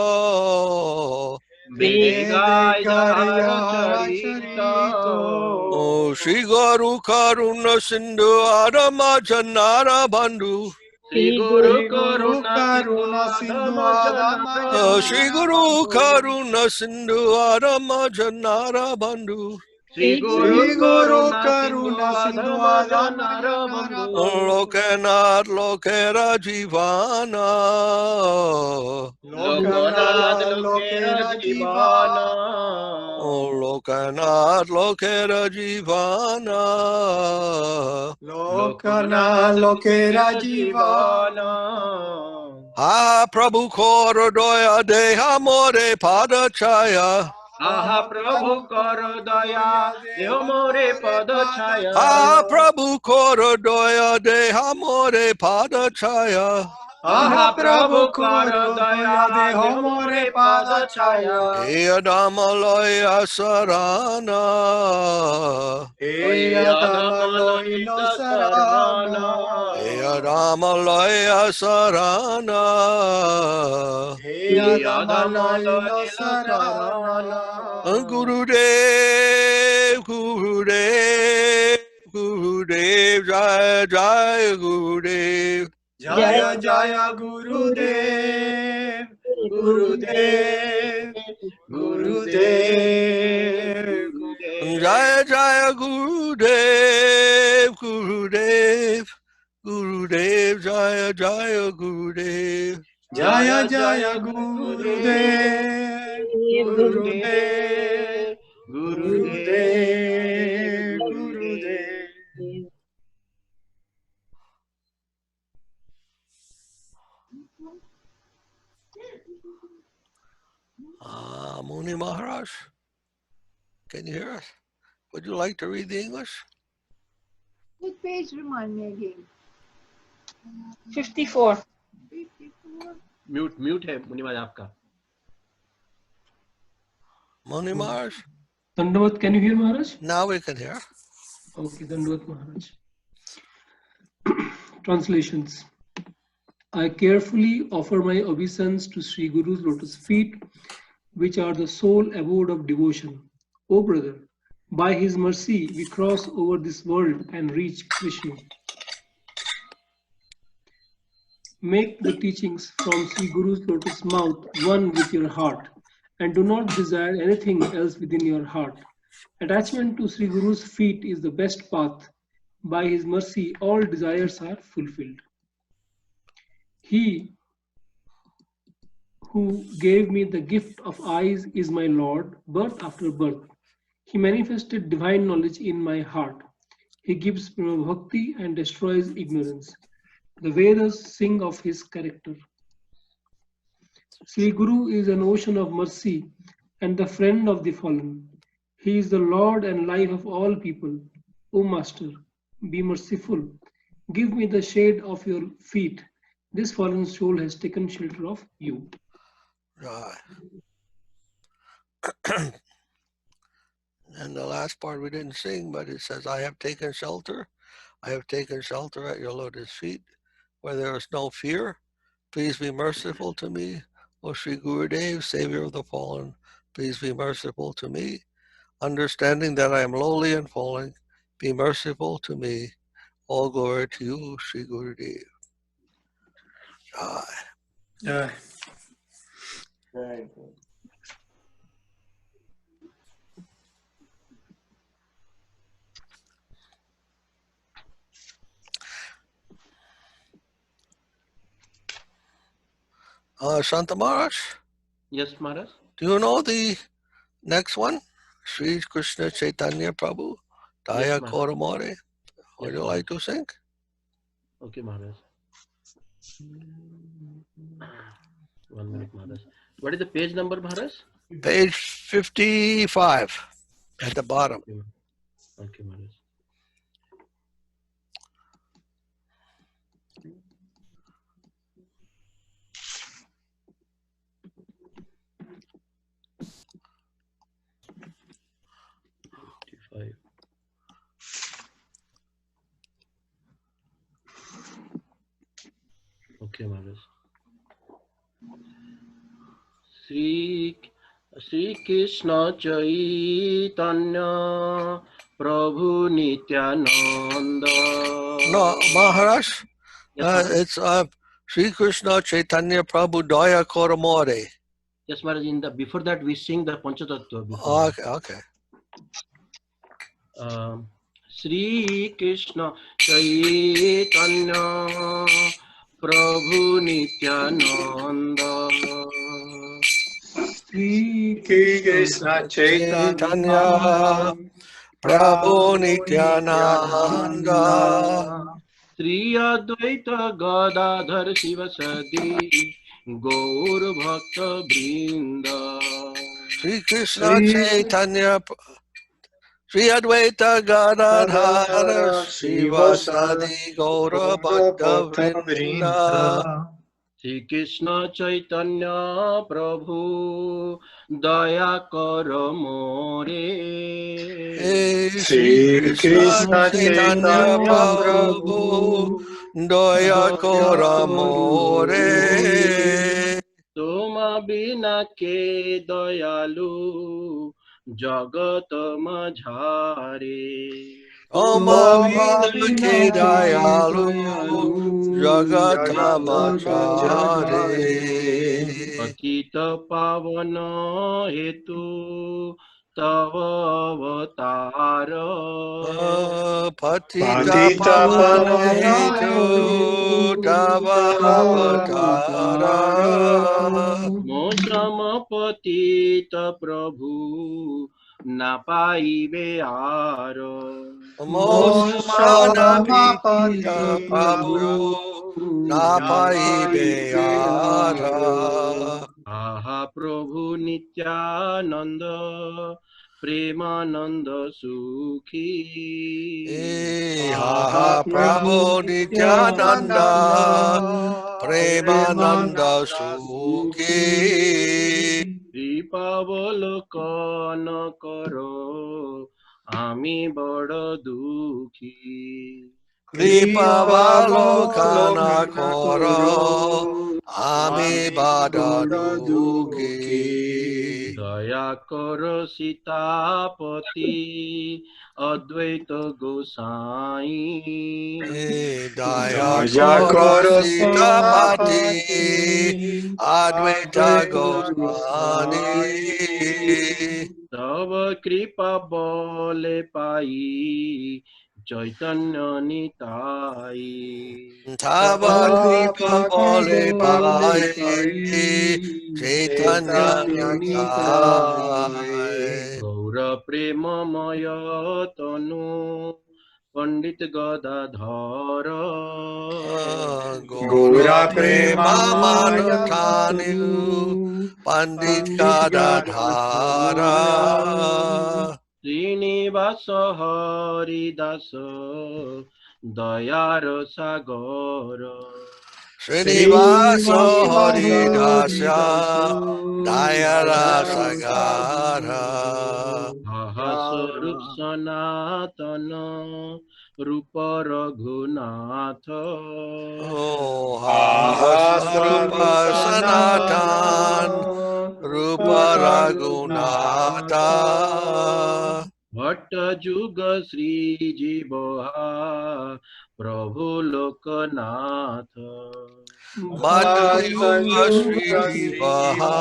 Vedegaya jahara charita Shri Guru Karuna Sindhu Adama Janara Bandhu Shri Guru Karuna Sindhu Adama Shri Guru Karuna Sindhu Adama Janara Bandhu Shri Guru Karuna Sindhu Adama Bandhu Lokanath Lokera Jivana Lokanath Lokera Jivana Lokanath Lokera Jivana Lokana Lokera Jivana Ah Prabhu Koro Doya Deha More Pada Chaya Aha Prabhu Karo Daya Deho More Pada Chaya Ah Prabhu Koro Doya Deha More Pada Chaya aha Prabhu karo daya deho more pada chaya. Eyadamalaya sarana. Eyadamalaya sarana. Eyadamalaya sarana. Eyadamalaya sarana. Gurudev, Gurudev, Gurudev, Jaya Jaya Gurudev. Jaya Jaya Gurudev, Gurudev, Gurudev, Jaya Jaya Gurudev, Gurudev, Gurudev, Jaya Jaya Gurudev. Jaya Jaya Gurudev, Gurudev, Gurudev, Gurudev. Muni Maharaj, can you hear us? Would you like to read the English? What page remind me again? 54. 54. Mute है मुनि महाराज आपका. Muni Maharaj? Dandavat, can you hear Maharaj? Now we can hear. Okay, Dandavat Maharaj. Translations. I carefully offer my obeisance to Sri Guru's lotus feet, which are the sole abode of devotion. O brother, by his mercy we cross over this world and reach Krishna. Make the teachings from Sri Guru's lotus mouth one with your heart, and do not desire anything else within your heart. Attachment to Sri Guru's feet is the best path. By his mercy, all desires are fulfilled. He who gave me the gift of eyes is my Lord, birth after birth. He manifested divine knowledge in my heart. He gives bhakti and destroys ignorance. The Vedas sing of his character. Sri Guru is an ocean of mercy and the friend of the fallen. He is the Lord and life of all people. O Master, be merciful. Give me the shade of your feet. This fallen soul has taken shelter of you. Right. And the last part we didn't sing, but it says, I have taken shelter. I have taken shelter at your lotus feet, where there is no fear. Please be merciful to me. O Sri Gurudev, Savior of the fallen, please be merciful to me. Understanding that I am lowly and falling, be merciful to me. All glory to you, Sri Gurudev. Jai. Jai. Santa Maharaj? Yes, Maharaj. Do you know the next one? Sri Krishna Chaitanya Prabhu, Daya Yes, Maharaj. Koramore. Would Yes, you like to sing? Okay, Maharaj. 1 minute, Maharaj. What is the page number, Maharaj? Page 55 at the bottom. Okay, Maharaj. Okay, Maharaj. Sri Krishna Chaitanya Prabhu Nityananda. No, Maharaj, Yes, Maharaj. it's Sri Krishna Chaitanya Prabhu Daya Koramore. Yes, Maharaj. Before that, we sing the Panchatattva. Before Okay, okay. Sri Krishna Chaitanya Prabhu Nityananda. Sri Krishna Chaitanya Prabhu Nityananda. Sri Advaita Gadadhar Sivasadi Gaur Bhakta Brinda. Sri Krishna Chaitanya Sri Advaita Gadadhara Srivasadi Gaura Bhakta Vrinda. Shri Krishna Chaitanya Prabhu Daya Karo More. Shri Krishna Chaitanya Prabhu Prabhu Daya Kora More. Toma bina ke dayalu jagat majhare. Toma vina ke dayalu Jagatmachare. Patita pavana hetu tava avatara. Patita pavana hetu tava avatara. Mosama patita prabhu na paibe aro. Mosmana pita prabhu na paibe ara. Aha Prabhu Nityananda Premananda Sukhi. Aha Prabhu Nityananda Premananda Sukhi. Kripavalokan karo ami bada dukhi. Kripavalokana koro ami bada dukhi. Daya karo Sitapati Advaita Gosai. Daya koro Sitapati Advaita Goswami. Tava kripa bole pai Chaitanya Nitai. Tava kripa bole pai Chaitanya Nitai. Gaura prema maya tanu Pandit Gadadhara. Gaura prema manutanu Pandit Gadadhara. Srinivasa Haridasa Dayar Sagara. Srinivasa Haridasa Dayara Sagara. Aha Sarup Sanatana Rupa Raghunatha. Oh, Swarupa Sanatan Rupa Raghunatha. Bhatta Juga Sri Jiboha Prabhu Lokanath. Bhatta Yuga Sri Jivaha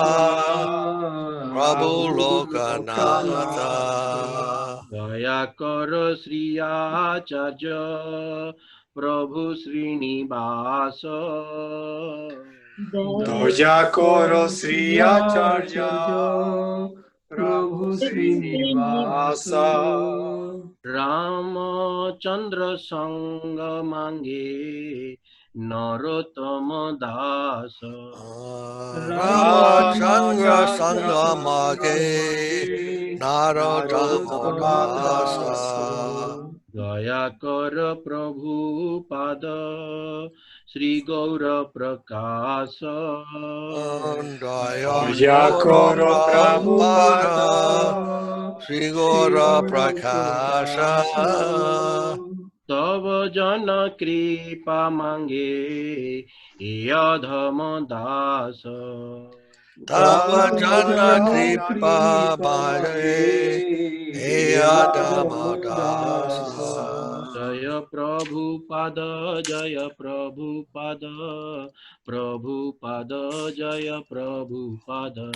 Prabhu Lokanatha. Daya Kara Sri Acharya Prabhu Srinivasa. Daya koro Sri Acharya Prabhu Srinivasa. Ramachandra Sanga Mange Narottama Dasa. Ramachandra Sangamage Narottama Dasa. Daya Kara Prabhu Pada Sri Gaura Prakasa. Daya Koro Prabhupada Sri Gora Prakasha. Tava Jana Kripa Mange Yadhama Dasa. Tava Jana Kripa Bhare Eyadama Dasa. Jaya Prabhupada Jaya Prabhupada Prabhupada Jaya Prabhupada.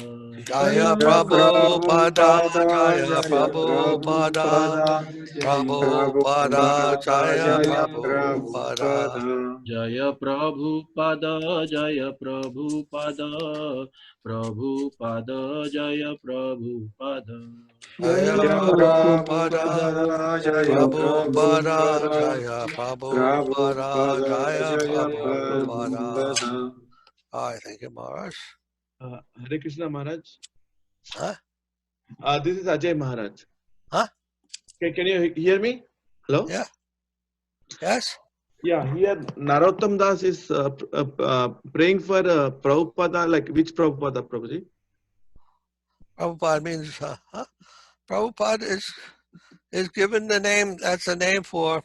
Jaya Prabhupada Jaya Prabhupada Prabhupada Jaya Prabhupada. Jaya Prabhupada Jaya Prabhupada Prabhupada Jaya Prabhupada. Jaya Prabhupada Prabhupada Jaya Prabhupada Jaya Prabhupada. All right, thank you, Maharaj. Hare Krishna Maharaj. Huh? This is Ajay Maharaj. Huh? Can you hear me? Hello? Yeah. Yes? Yeah, here Narottam Das is praying for Prabhupada, like which Prabhupada, Prabhuji? Prabhupada means, Prabhupada is given the name, that's the name for,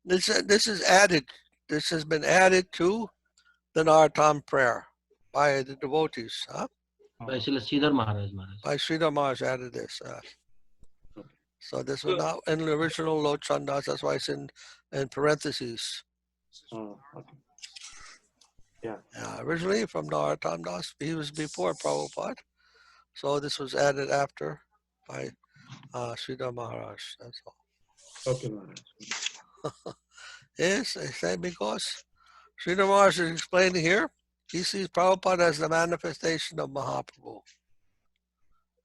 this is added, this has been added to the Narottam prayer by the devotees, By Srila Sridhar Maharaj. by Sridhar Maharaj added this. So this was not in the original Lochandas, that's why it's in parentheses. Oh, okay. Yeah. Originally from Narottam Das, he was before Prabhupada. So this was added after by Sridhar Maharaj, that's all. Okay, Maharaj. Yes, I say because Sridhar Maharaj is explaining here, he sees Prabhupada as the manifestation of Mahaprabhu.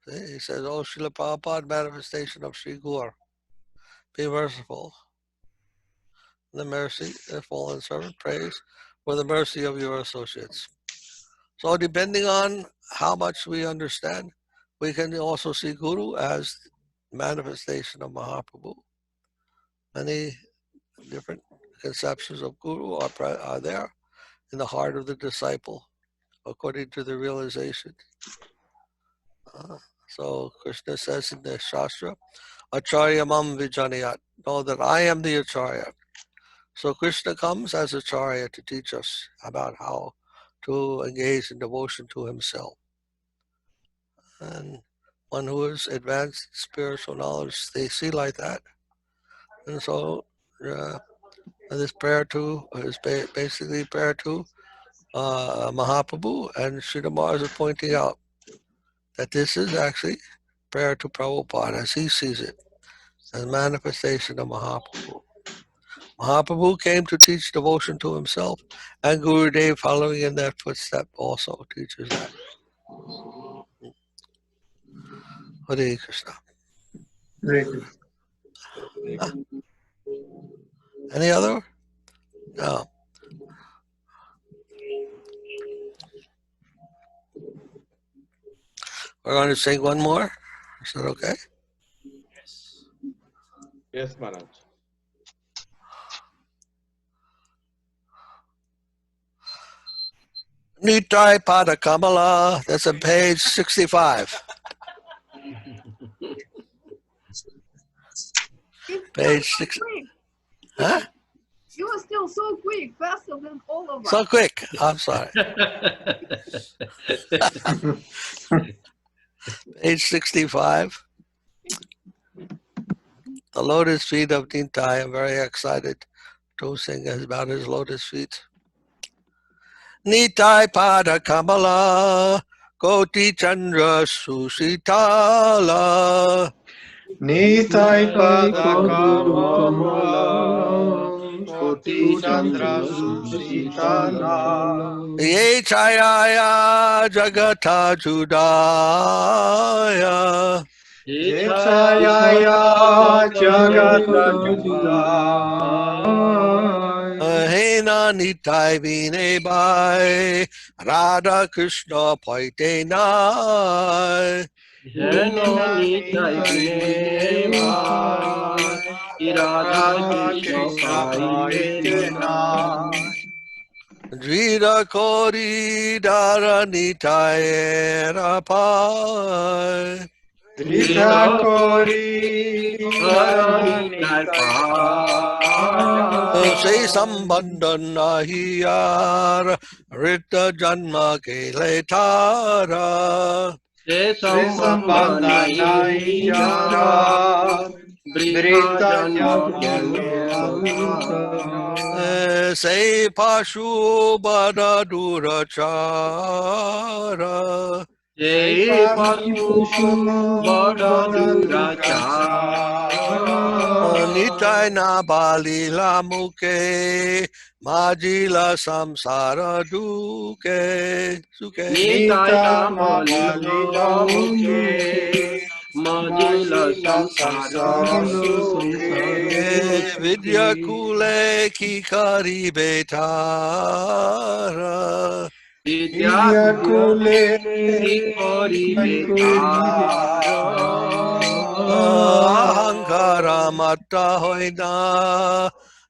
See? He says, oh, Srila Prabhupada, manifestation of Sri Gaur. Be merciful. The mercy, the fallen servant, prays for the mercy of your associates. So depending on how much we understand, we can also see Guru as manifestation of Mahaprabhu. Many different conceptions of Guru are there in the heart of the disciple, according to the realization. So Krishna says in the Shastra, Acharya mam vijanayat, know that I am the Acharya. So Krishna comes as Acharya to teach us about how to engage in devotion to himself. And one who is advanced spiritual knowledge, they see like that. And so this prayer to is basically prayer to Mahaprabhu, and Sridhar Maharaj is pointing out that this is actually prayer to Prabhupada as he sees it, as manifestation of Mahaprabhu. Mahaprabhu came to teach devotion to himself, and Gurudev, following in that footstep, also teaches that. Hare Krishna. Any other? No. We're going to sing one more. Is that okay? Yes, Maharaj. Nitai Pada Kamala. That's on page 65. Page 6. Huh? You are still so quick, faster than all of us. So quick. I'm sorry. Page 65. The lotus feet of Nitai. I'm very excited to sing about his lotus feet. Nitai Pada Kamala. Koti Chandra Susitala. Nitai Pada Kamala Koti Chandra Susitala Ye Chayaya Jagata Judaya Ye Chayaya Jagata Judaya Hena Nitai Vine Bai Radha Krishna Paite Nai Hena Nitai Vineva Radha Krishna Paitena Drida Kori Dara Nitai Rapai Drita Kori Nitai Say Sambandhan Nahiyar Rita Janma Keletara Se Sambandana Ijara Brita Janma Say Pashu Bada Durachara Jai Pashu Bada Durachara Nitai na bali la muke majila samsara duke suke Nitai Namalila Muke Majila Samsara vidya kule ki kari betara Vidya Kule Kori Betara ahankara matta hoina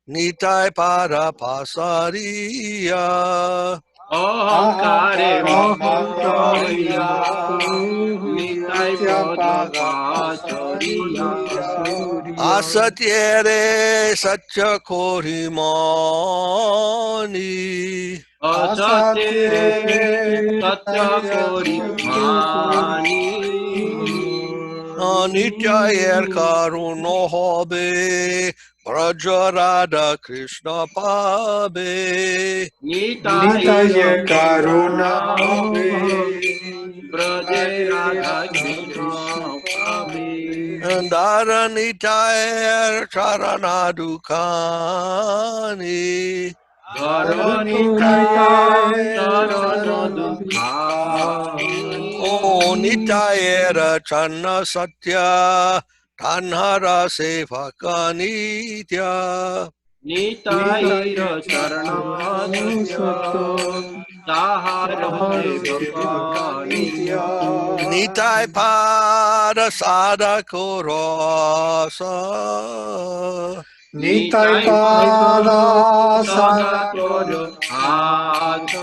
Nitai Pada Pasariya. Ahankare Ahankare Mamakariya Mamakariya Nitai Pada Nityapada Pachariya. Asatyere Satya Korimani. Asate Asate Satya Kori Mani. Nityayer Karuno Hobe. Brajarada Krishna Pabe. Nitaye Nitaye Karuna Karuna Hobe, Hobe Braje Hare Radha Radha Krishna Krishna Pabe. Pabe And Dharanitayer Charana Dukani. Dharanitaya Dharanitaye Charana Charana Oh, Dukhani. Nitayera Channa Satya Tanhara Sevaka Nitya. Nitaira Charana Charana Satya Satya Tahara Sahara Sevaka Nitya. Nitai Pada Sadako Rasa. Nitai Nitai Pada Pada Sadakoro Sadakara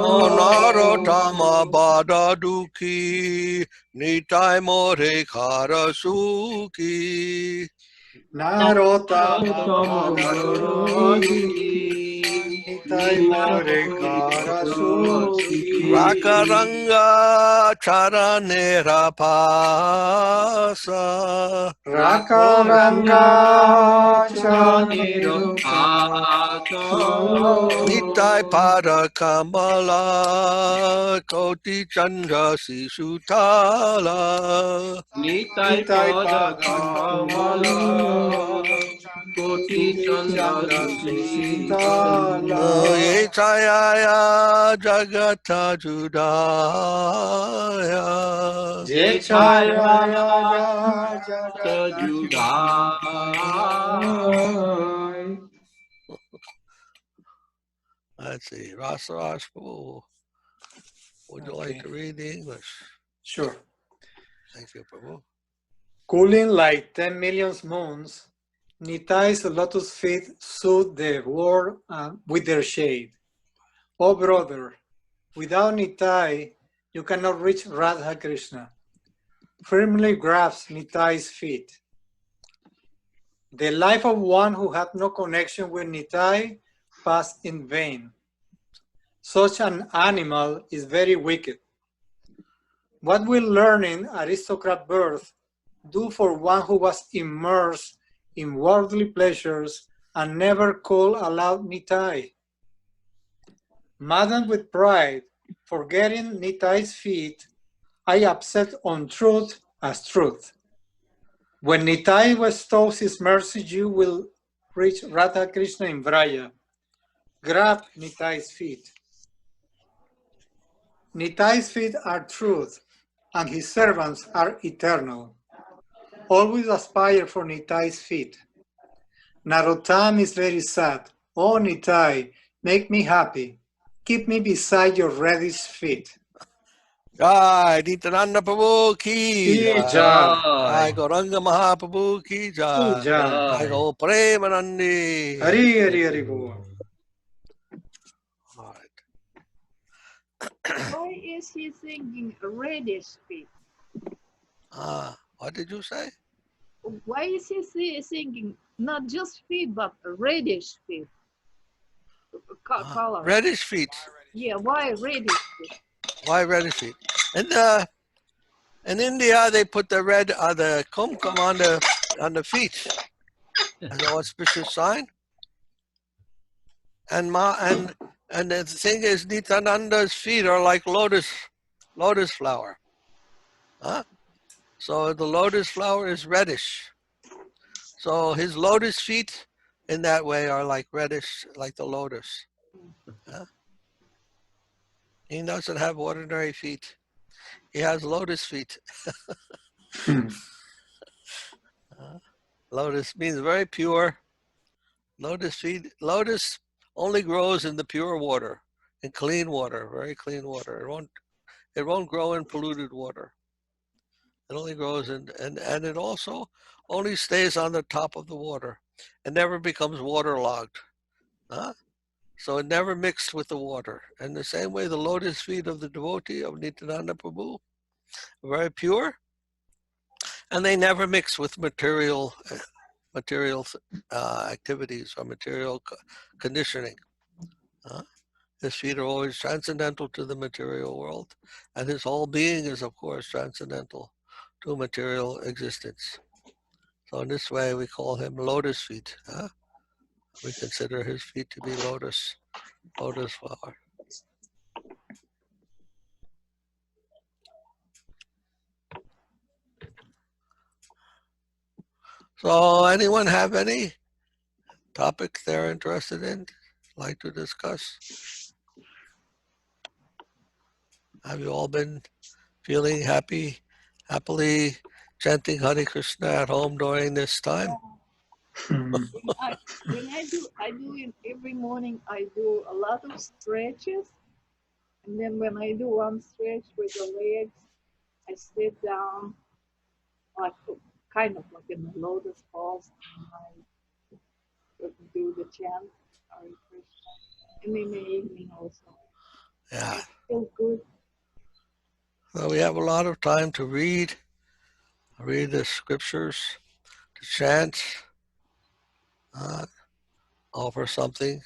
Oh, Narotama Asa. Bada Duki. Nitai More Karasuki. Narotama Tama Badaduki Duki, Nitai Nitai More More Kara Karasuki, Suki Rakaranga Charanera Pasa. Rakaranga Chaniro Chaniro Nitai Asa, Pada Kamala Koti Chandra Sisutala. Nitai Nitai Pada Pada Kamala, Kamala Koti Kuti Chandra Chandra Susitala, Susitala Yechayaya Jagata Judaya. Jechaya Judai. Let's see, Rasaraj Prabhu. Would you like Okay. to read the English? Sure. Thank you, Prabhu. Cooling like 10 million moons, Nitai's lotus feet soothe the world with their shade. Oh brother, without Nitai, you cannot reach Radha Krishna. Firmly grasp Nitai's feet. The life of one who had no connection with Nitai passed in vain. Such an animal is very wicked. What will learning aristocrat birth do for one who was immersed in worldly pleasures and never called aloud Nitai? Maddened with pride, forgetting Nitai's feet, I accept on truth as truth. When Nitai bestows his mercy, you will reach Radha Krishna in Vraya. Grab Nitai's feet. Nitai's feet are truth, and his servants are eternal. Always aspire for Nitai's feet. Narottam is very sad. Oh Nitai, make me happy. Keep me beside your reddish feet. Jai Nityananda Prabhu ki Ki jai. jai. Jai Gauranga Mahaprabhu ki jai. Jai. Jai Gaur Premanandi. Hari Hari Hari Bol. All right. Why is he singing reddish feet? What did you say? Why is he singing not just feet but reddish feet? Color. Reddish feet. Yeah, why reddish feet? Why reddish feet? In India, they put the red the kumkum on the feet as an auspicious sign. And the thing is, Nityananda's feet are like lotus flower. Huh? So the lotus flower is reddish. So his lotus feet in that way are like reddish, like the lotus. Huh? He doesn't have ordinary feet. He has lotus feet. Lotus means very pure. Lotus feet. Lotus only grows in the pure water, in clean water, very clean water. It won't grow in polluted water. It only grows and it also only stays on the top of the water. it never becomes waterlogged. So it never mixed with the water. And the same way, the lotus feet of the devotee of Nityananda Prabhu are very pure, and they never mix with material activities or material conditioning. His feet are always transcendental to the material world, and his whole being is, of course, transcendental to material existence. So in this way, we call him lotus feet. We consider his feet to be lotus flower. So anyone have any topic they're interested in, like to discuss? Have you all been feeling happily chanting Hare Krishna at home during this time? When I do it every morning. I do a lot of stretches, and then when I do one stretch with the legs, I sit down, like kind of like in the lotus pose, and I do the chant Hare Krishna, and in the evening also. Yeah. It feels good. So we have a lot of time to read the scriptures, to chant, offer something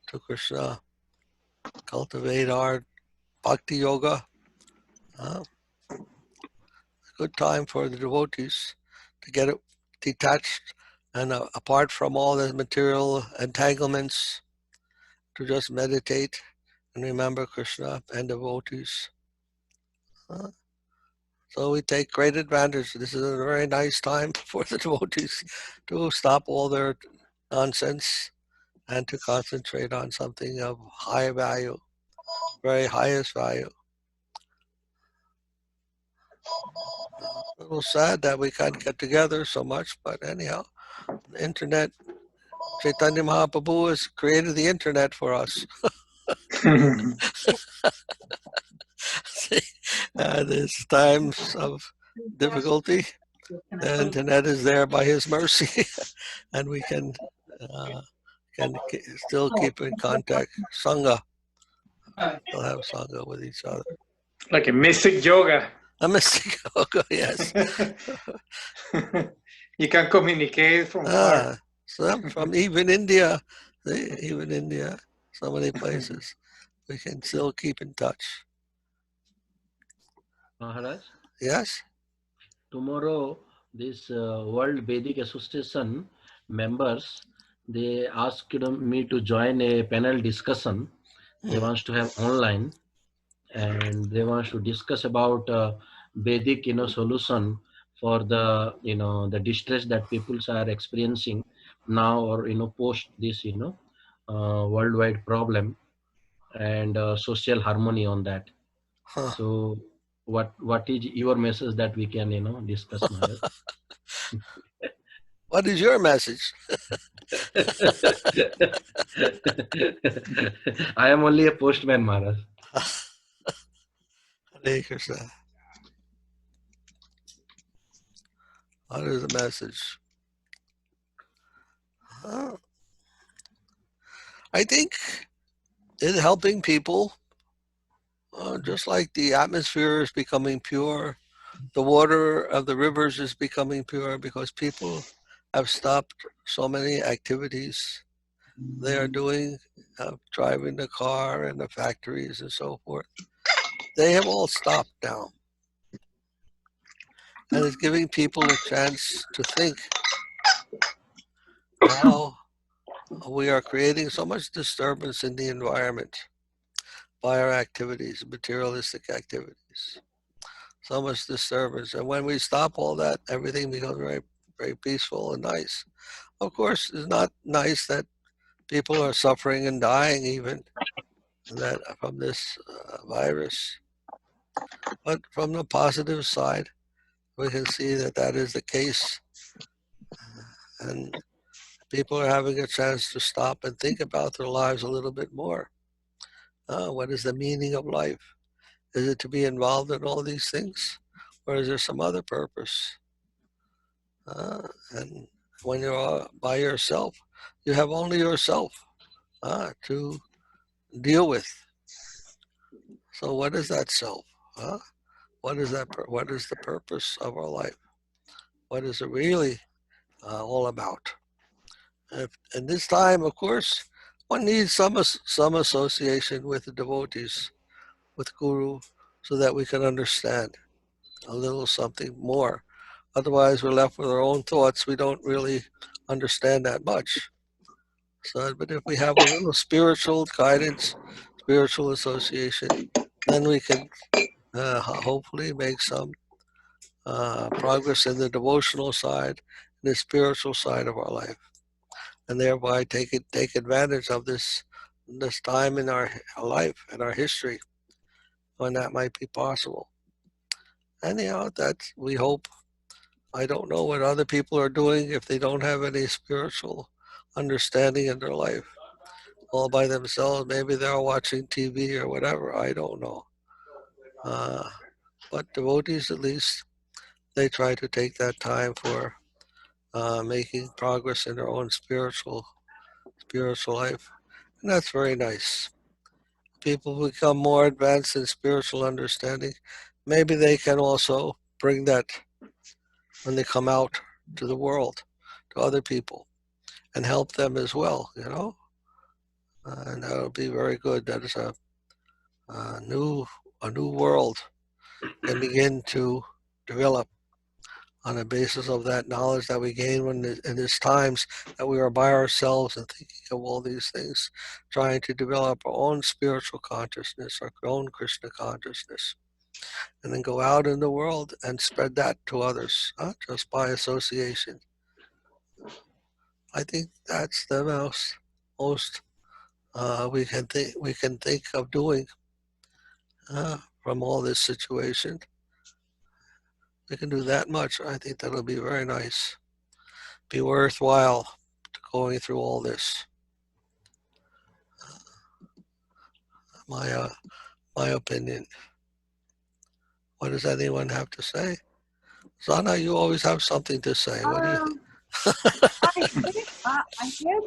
to Krishna, cultivate our Bhakti Yoga. A good time for the devotees to get it detached and apart from all the material entanglements, to just meditate and remember Krishna and devotees. So we take great advantage. This is a very nice time for the devotees to stop all their nonsense and to concentrate on something of high value, very highest value. A little sad that we can't get together so much, but anyhow, the internet, Chaitanya Mahaprabhu has created the internet for us. There's times of difficulty, the internet is there by his mercy, and we can still keep in contact. Sangha, still have Sangha with each other. Like a mystic yoga. A mystic yoga, yes. You can communicate from far. From even India, so many places, we can still keep in touch. Maharaj? Yes? Tomorrow, this World Vedic Association members, they asked me to join a panel discussion. They want to have online, and they want to discuss about Vedic, solution for the, the distress that people are experiencing now, or, post this, worldwide problem, and social harmony on that. So what is your message that we can, discuss, Maharaj? What is your message? I am only a postman, Maharaj. Hare Krishna. What is the message? I think it's helping people, just like the atmosphere is becoming pure, the water of the rivers is becoming pure because people have stopped so many activities they are doing, driving the car and the factories and so forth. They have all stopped now. And it's giving people a chance to think how we are creating so much disturbance in the environment by our activities, materialistic activities. So much disturbance. And when we stop all that, everything becomes very, very peaceful and nice. Of course, it's not nice that people are suffering and dying even that from this virus. But from the positive side, we can see that that is the case. And people are having a chance to stop and think about their lives a little bit more. What is the meaning of life? Is it to be involved in all these things? Or is there some other purpose? And when you're by yourself, you have only yourself to deal with. So what is that self? What is that? What is the purpose of our life? What is it really all about? And this time, of course, one needs some association with the devotees, with Guru, so that we can understand a little something more. Otherwise, we're left with our own thoughts. We don't really understand that much. So, but if we have a little spiritual guidance, spiritual association, then we can hopefully make some progress in the devotional side, the spiritual side of our life, and thereby take advantage of this time in our life and our history when that might be possible. And that's, we hope. I don't know what other people are doing if they don't have any spiritual understanding in their life. All by themselves, maybe they're watching TV or whatever. I don't know. But devotees, at least, they try to take that time for making progress in their own spiritual life, and that's very nice. People become more advanced in spiritual understanding. Maybe they can also bring that when they come out to the world, to other people, and help them as well. And that would be very good. That is a new world can begin to develop on the basis of that knowledge that we gain in these times that we are by ourselves and thinking of all these things, trying to develop our own spiritual consciousness, our own Krishna consciousness, and then go out in the world and spread that to others, just by association. I think that's the most we can think of doing from all this situation. We can do that much. I think that'll be very nice. Be worthwhile going through all this. My opinion. What does anyone have to say? Zana, you always have something to say. What do you think? I had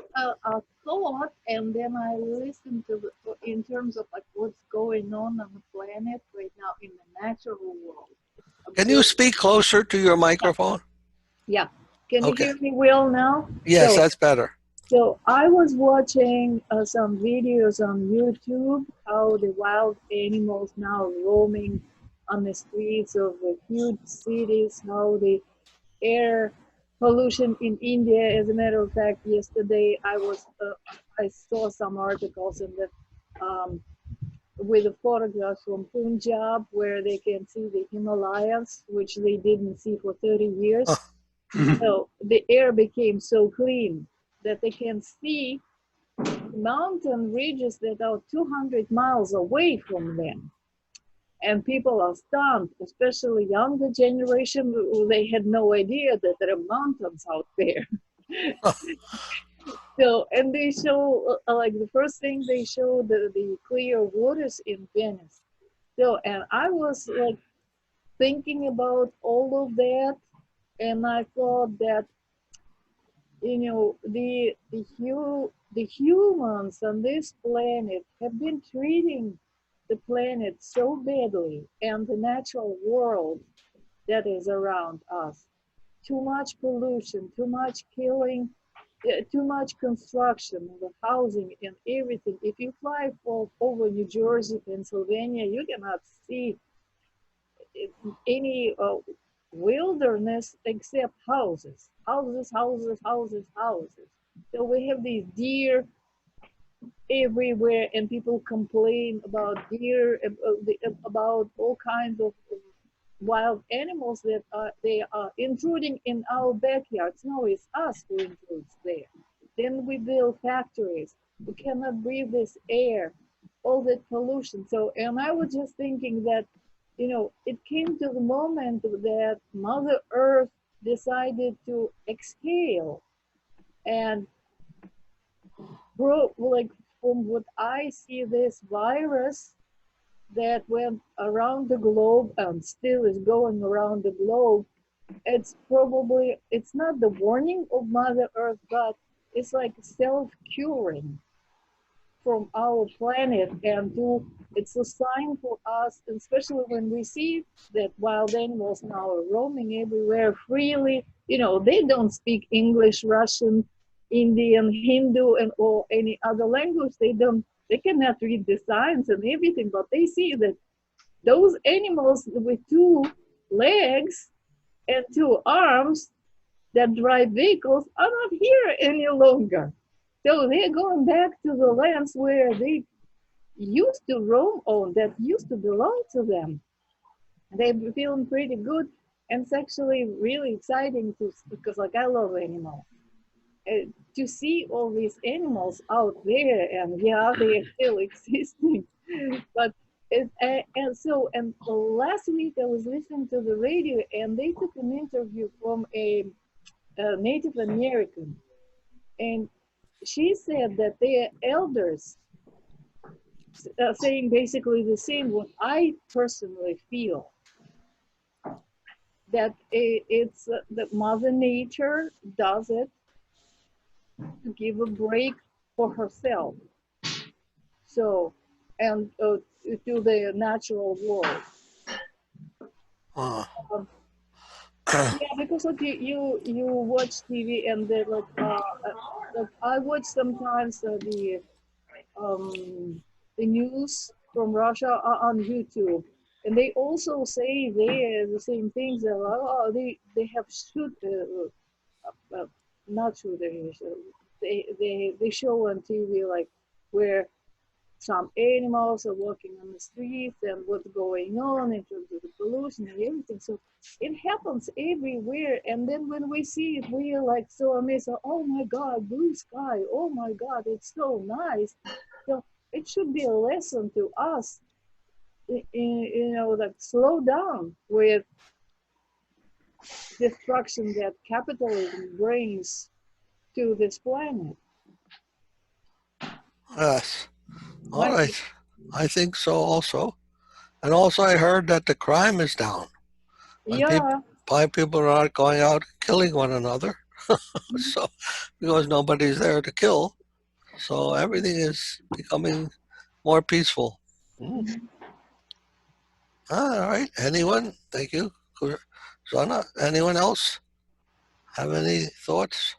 a thought, and then I listened to in terms of like what's going on the planet right now in the natural world. Can you speak closer to your microphone? Yeah. Can you hear me well now? Yes, that's better. So I was watching some videos on YouTube, how the wild animals now roaming on the streets of the huge cities, how the air pollution in India. As a matter of fact, yesterday I saw some articles in the with the photographs from Punjab where they can see the Himalayas, which they didn't see for 30 years. So the air became so clean that they can see mountain ridges that are 200 miles away from them. And people are stunned, especially younger generation. They had no idea that there are mountains out there. So, and they show, like the first thing they show the clear waters in Venice. So, and I was like thinking about all of that, and I thought that, the humans on this planet have been treating the planet so badly, and the natural world that is around us. Too much pollution, too much killing, too much construction, the housing and everything. If you fly over New Jersey, Pennsylvania, you cannot see any wilderness except houses. So we have these deer everywhere, and people complain about deer, about all kinds of wild animals that they are intruding in our backyards. No, it's us who intrudes there. Then we build factories. We cannot breathe this air, all that pollution. So, and I was just thinking that, it came to the moment that Mother Earth decided to exhale, and like from what I see, this virus that went around the globe and still is going around the globe it's probably, it's not the warning of Mother Earth, but it's like self-curing from our planet, and it's a sign for us, especially when we see that wild animals now are roaming everywhere freely. You know, they don't speak English, Russian, Indian, Hindu, and or any other language. They cannot read the signs and everything, but they see that those animals with two legs and two arms that drive vehicles are not here any longer. So they're going back to the lands where they used to roam on, that used to belong to them. They're feeling pretty good, and it's actually really exciting because like I love animals. To see all these animals out there, and yeah, they are still existing. But and last week I was listening to the radio, and they took an interview from a Native American, and she said that their elders saying basically the same what I personally feel, that it's that Mother Nature does it to give a break for herself, so, and to the natural world. Yeah, because like you watch TV, and like I watch sometimes the news from Russia on YouTube, and they also say there the same things. That they have not shoot. They show on TV like where some animals are walking on the streets and what's going on in terms of the pollution and everything. So it happens everywhere. And then when we see it, we are like so amazed. Oh my God, blue sky. Oh my God, it's so nice. So it should be a lesson to us, you know, that slow down with destruction that capitalism brings to this planet. Yes. All right. I think so also. And also I heard that the crime is down. Yeah. People are not going out killing one another. So because nobody's there to kill. So everything is becoming more peaceful. All right. Anyone? Thank you. Zana, anyone else have any thoughts?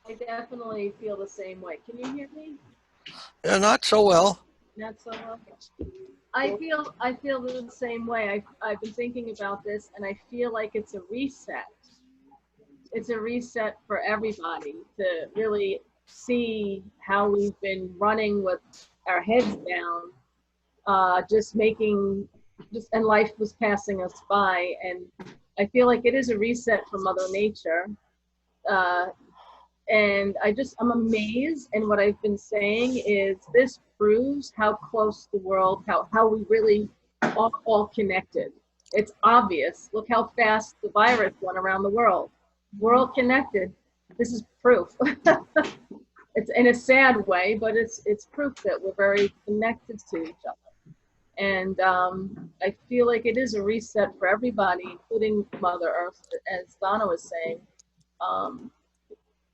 I definitely feel the same way. Can you hear me? Yeah, not so well. Not so well. I feel the same way. I've been thinking about this, and I feel like it's a reset. It's a reset for everybody to really see how we've been running with our heads down, and life was passing us by. And I feel like it is a reset for Mother Nature. And I'm amazed, and what I've been saying is this proves how close the world, how we really are all connected. It's obvious. Look how fast the virus went around the world. We're all connected. This is proof. It's in a sad way, but it's proof that we're very connected to each other. And I feel like it is a reset for everybody, including Mother Earth, as Donna was saying.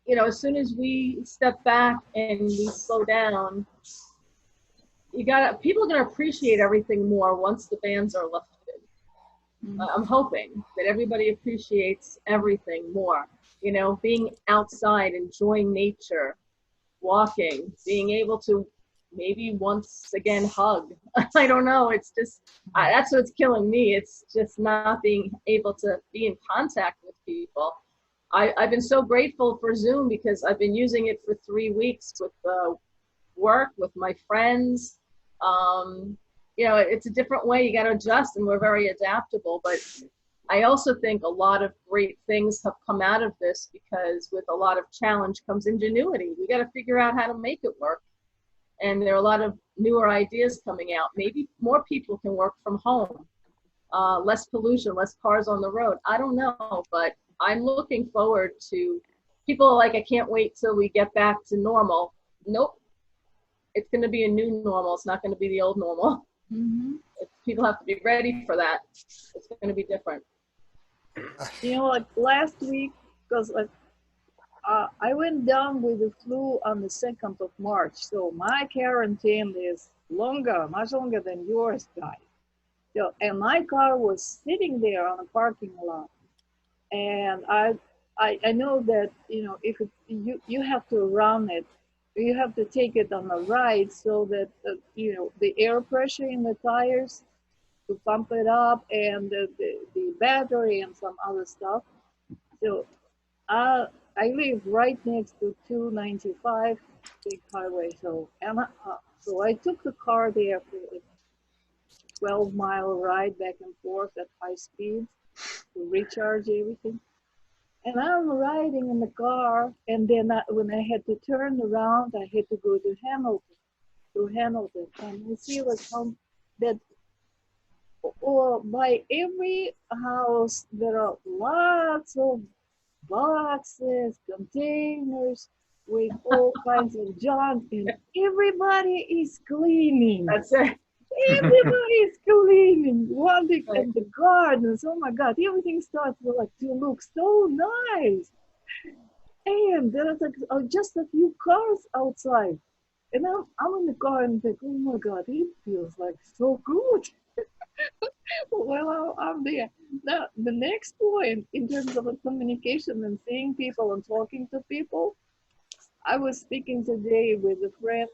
You know, as soon as we step back and we slow down, people are gonna appreciate everything more once the bans are lifted. I'm hoping that everybody appreciates everything more. You know, being outside, enjoying nature, walking, being able to maybe once again hug. I don't know. It's just that's what's killing me. It's just not being able to be in contact with people. I've been so grateful for Zoom because I've been using it for 3 weeks with work, with my friends. You know, it's a different way. You got to adjust, and we're very adaptable. But I also think a lot of great things have come out of this because with a lot of challenge comes ingenuity. We got to figure out how to make it work. And there are a lot of newer ideas coming out. Maybe more people can work from home. Less pollution, less cars on the road. I don't know, but I'm looking forward to people are like, I can't wait till we get back to normal. Nope. It's going to be a new normal. It's not going to be the old normal. People have to be ready for that. It's going to be different. You know, like last week, because like I went down with the flu on the 2nd of March, so my quarantine is longer, much longer than yours, guys. So, and my car was sitting there on a parking lot, and I know that if you have to run it, you have to take it on a ride so that the air pressure in the tires to pump it up, and the battery and some other stuff. So I live right next to 295 big highway. So I took the car there for a 12-mile ride back and forth at high speed to recharge everything. And I'm riding in the car, and then when I had to turn around, I had to go to Hamilton, and I see like how that by every house there are lots of boxes, containers with all kinds of junk, and everybody is cleaning. That's it. Everybody is cleaning. One big and the gardens. Oh my God! Everything starts to look so nice. And there's like just a few cars outside, and I'm in the car and think, oh my God, it feels like so good. Well, I'm there. Now, the next point in terms of communication and seeing people and talking to people, I was speaking today with a friend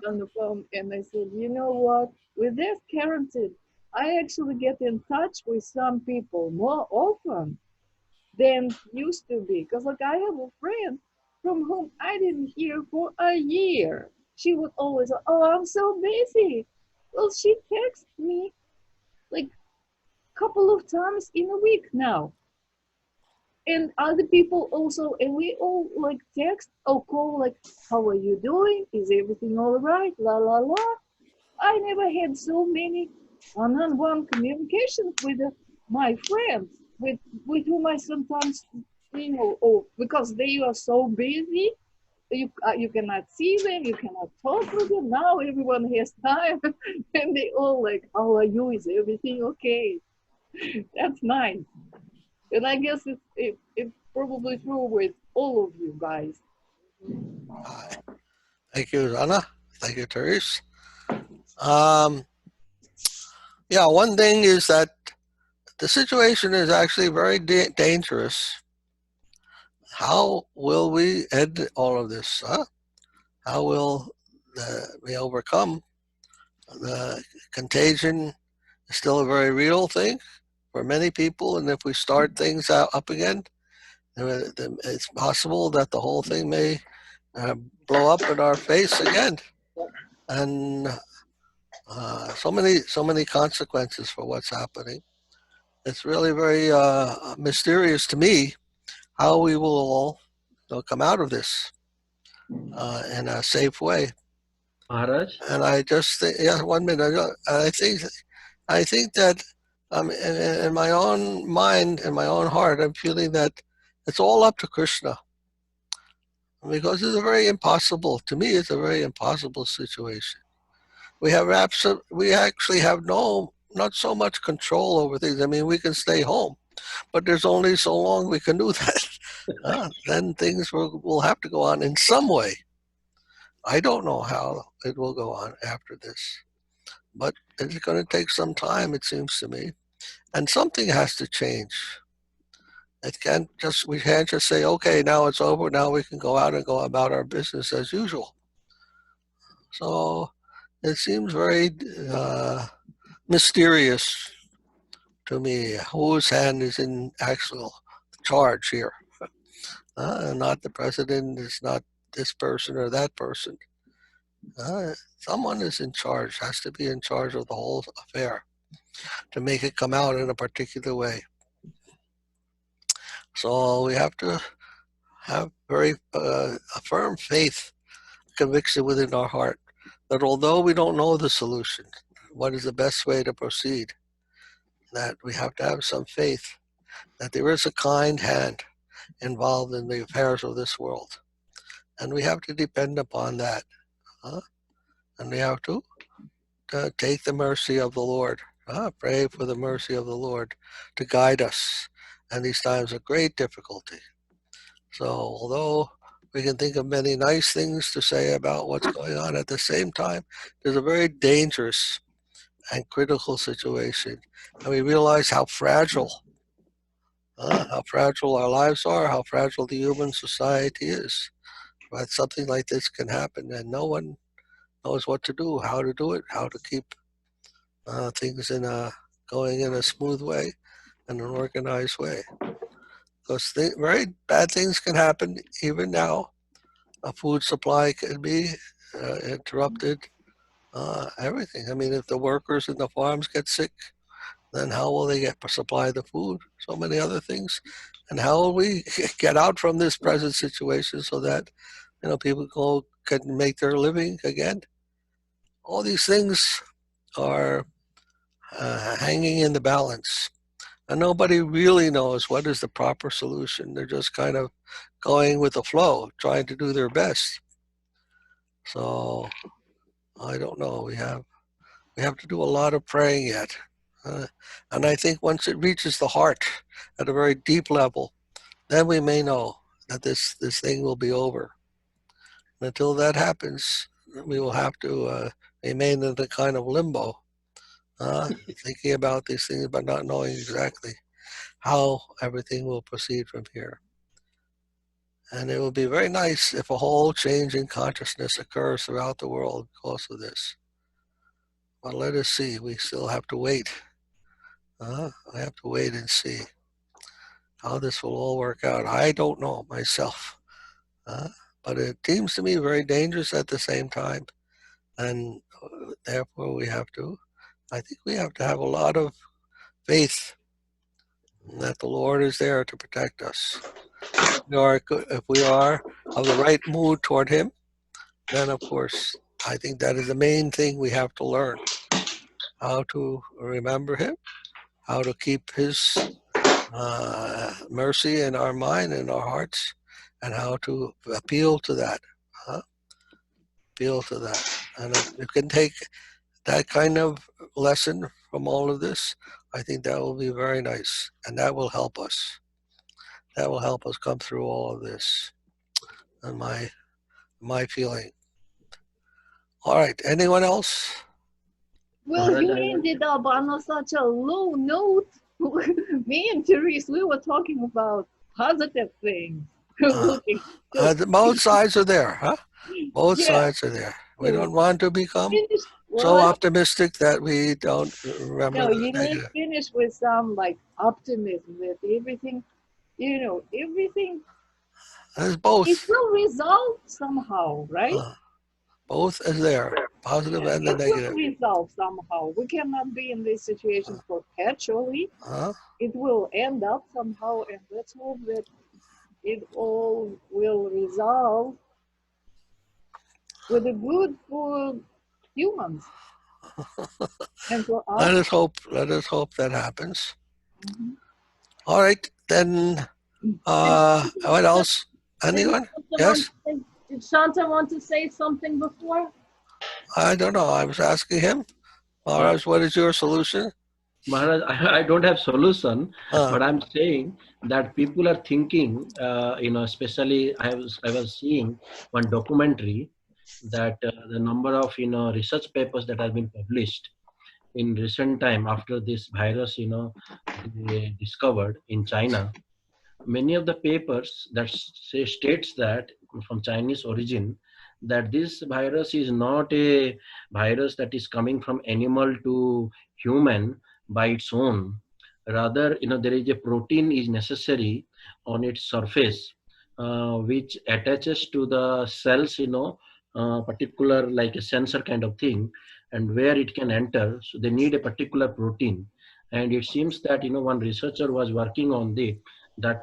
on the phone, and I said, you know what? With this quarantine, I actually get in touch with some people more often than used to be. Because, like, I have a friend from whom I didn't hear for a year. She would always, oh, I'm so busy. Well, she texts me like couple of times in a week now. And other people also, and we all like text or call like, how are you doing? Is everything all right? La la la. I never had so many one-on-one communications with my friends, with whom I sometimes, because they are so busy, you cannot see them, you cannot talk with them. Now everyone has time, and they all like, how are you? Is everything okay? That's nice. And I guess it's probably true with all of you guys. Thank you, Anna. Thank you, Therese. Yeah, one thing is that the situation is actually very dangerous. How will we end all of this? How will we overcome? The contagion is still a very real thing for many people, and if we start things up again, it's possible that the whole thing may blow up in our face again, and so many consequences for what's happening. It's really very mysterious to me how we will all come out of this in a safe way. Maharaj? And I just think, yeah, 1 minute. I think that in my own mind, in my own heart, I'm feeling that it's all up to Krishna, because it's a very impossible, to me, it's a very impossible situation. We actually have not so much control over things. I mean, we can stay home, but there's only so long we can do that. Then things will have to go on in some way. I don't know how it will go on after this, but it's going to take some time, it seems to me, and something has to change. We can't just say, okay, now it's over, now we can go out and go about our business as usual. So it seems very mysterious to me whose hand is in actual charge here. Not the president, it's not this person or that person. Someone is in charge, has to be in charge of the whole affair to make it come out in a particular way. So we have to have very a firm faith, conviction within our heart that although we don't know the solution, what is the best way to proceed, that we have to have some faith that there is a kind hand involved in the affairs of this world. And we have to depend upon that. And we have to take the mercy of the Lord, pray for the mercy of the Lord to guide us and these times of great difficulty. So although we can think of many nice things to say about what's going on, at the same time, there's a very dangerous and critical situation. And we realize how fragile our lives are, how fragile the human society is. But something like this can happen, and no one knows what to do, how to do it, how to keep things going in a smooth way and an organized way. Because very bad things can happen even now. A food supply can be interrupted. Everything. I mean, if the workers in the farms get sick, then how will they supply the food? So many other things. And how will we get out from this present situation so that people can make their living again? All these things are hanging in the balance. And nobody really knows what is the proper solution. They're just kind of going with the flow, trying to do their best. So I don't know. We have to do a lot of praying yet. And I think once it reaches the heart at a very deep level, then we may know that this thing will be over. And until that happens, we will have to remain in a kind of limbo, thinking about these things but not knowing exactly how everything will proceed from here. And it will be very nice if a whole change in consciousness occurs throughout the world because of this. But let us see. We still have to wait. I have to wait and see how this will all work out. I don't know myself. But it seems to me very dangerous at the same time. And therefore I think we have to have a lot of faith that the Lord is there to protect us. If we are of the right mood toward Him, then of course, I think that is the main thing we have to learn. How to remember Him, how to keep His mercy in our mind and our hearts, and how to appeal to that. Appeal to that. And if you can take that kind of lesson from all of this, I think that will be very nice. And that will help us. That will help us come through all of this. And my feeling. All right. Anyone else? Well, you ended up on such a low note. Me and Therese, we were talking about positive things. Both sides are there, huh? Both sides are there. We don't want to become so optimistic that we don't remember. No, you need to finish with some like optimism that everything, everything. There's both. It will resolve somehow, right? Both is there, positive and the negative. It will resolve somehow. We cannot be in this situation perpetually. It will end up somehow, and let's hope that it all will resolve with a good for humans. And for us. Let us hope that happens. Mm-hmm. All right, then. What else? Anyone? Yes. Did Shanta want to say something before? I don't know. I was asking him. Maharaj, what is your solution? Maharaj, I don't have solution, but I'm saying that people are thinking, especially I was seeing one documentary that the number of, research papers that have been published in recent time after this virus, they discovered in China. Many of the papers that states that from Chinese origin, that this virus is not a virus that is coming from animal to human by its own. Rather, there is a protein is necessary on its surface, which attaches to the cells, particular like a sensor kind of thing, and where it can enter. So they need a particular protein. And it seems that, one researcher was working on that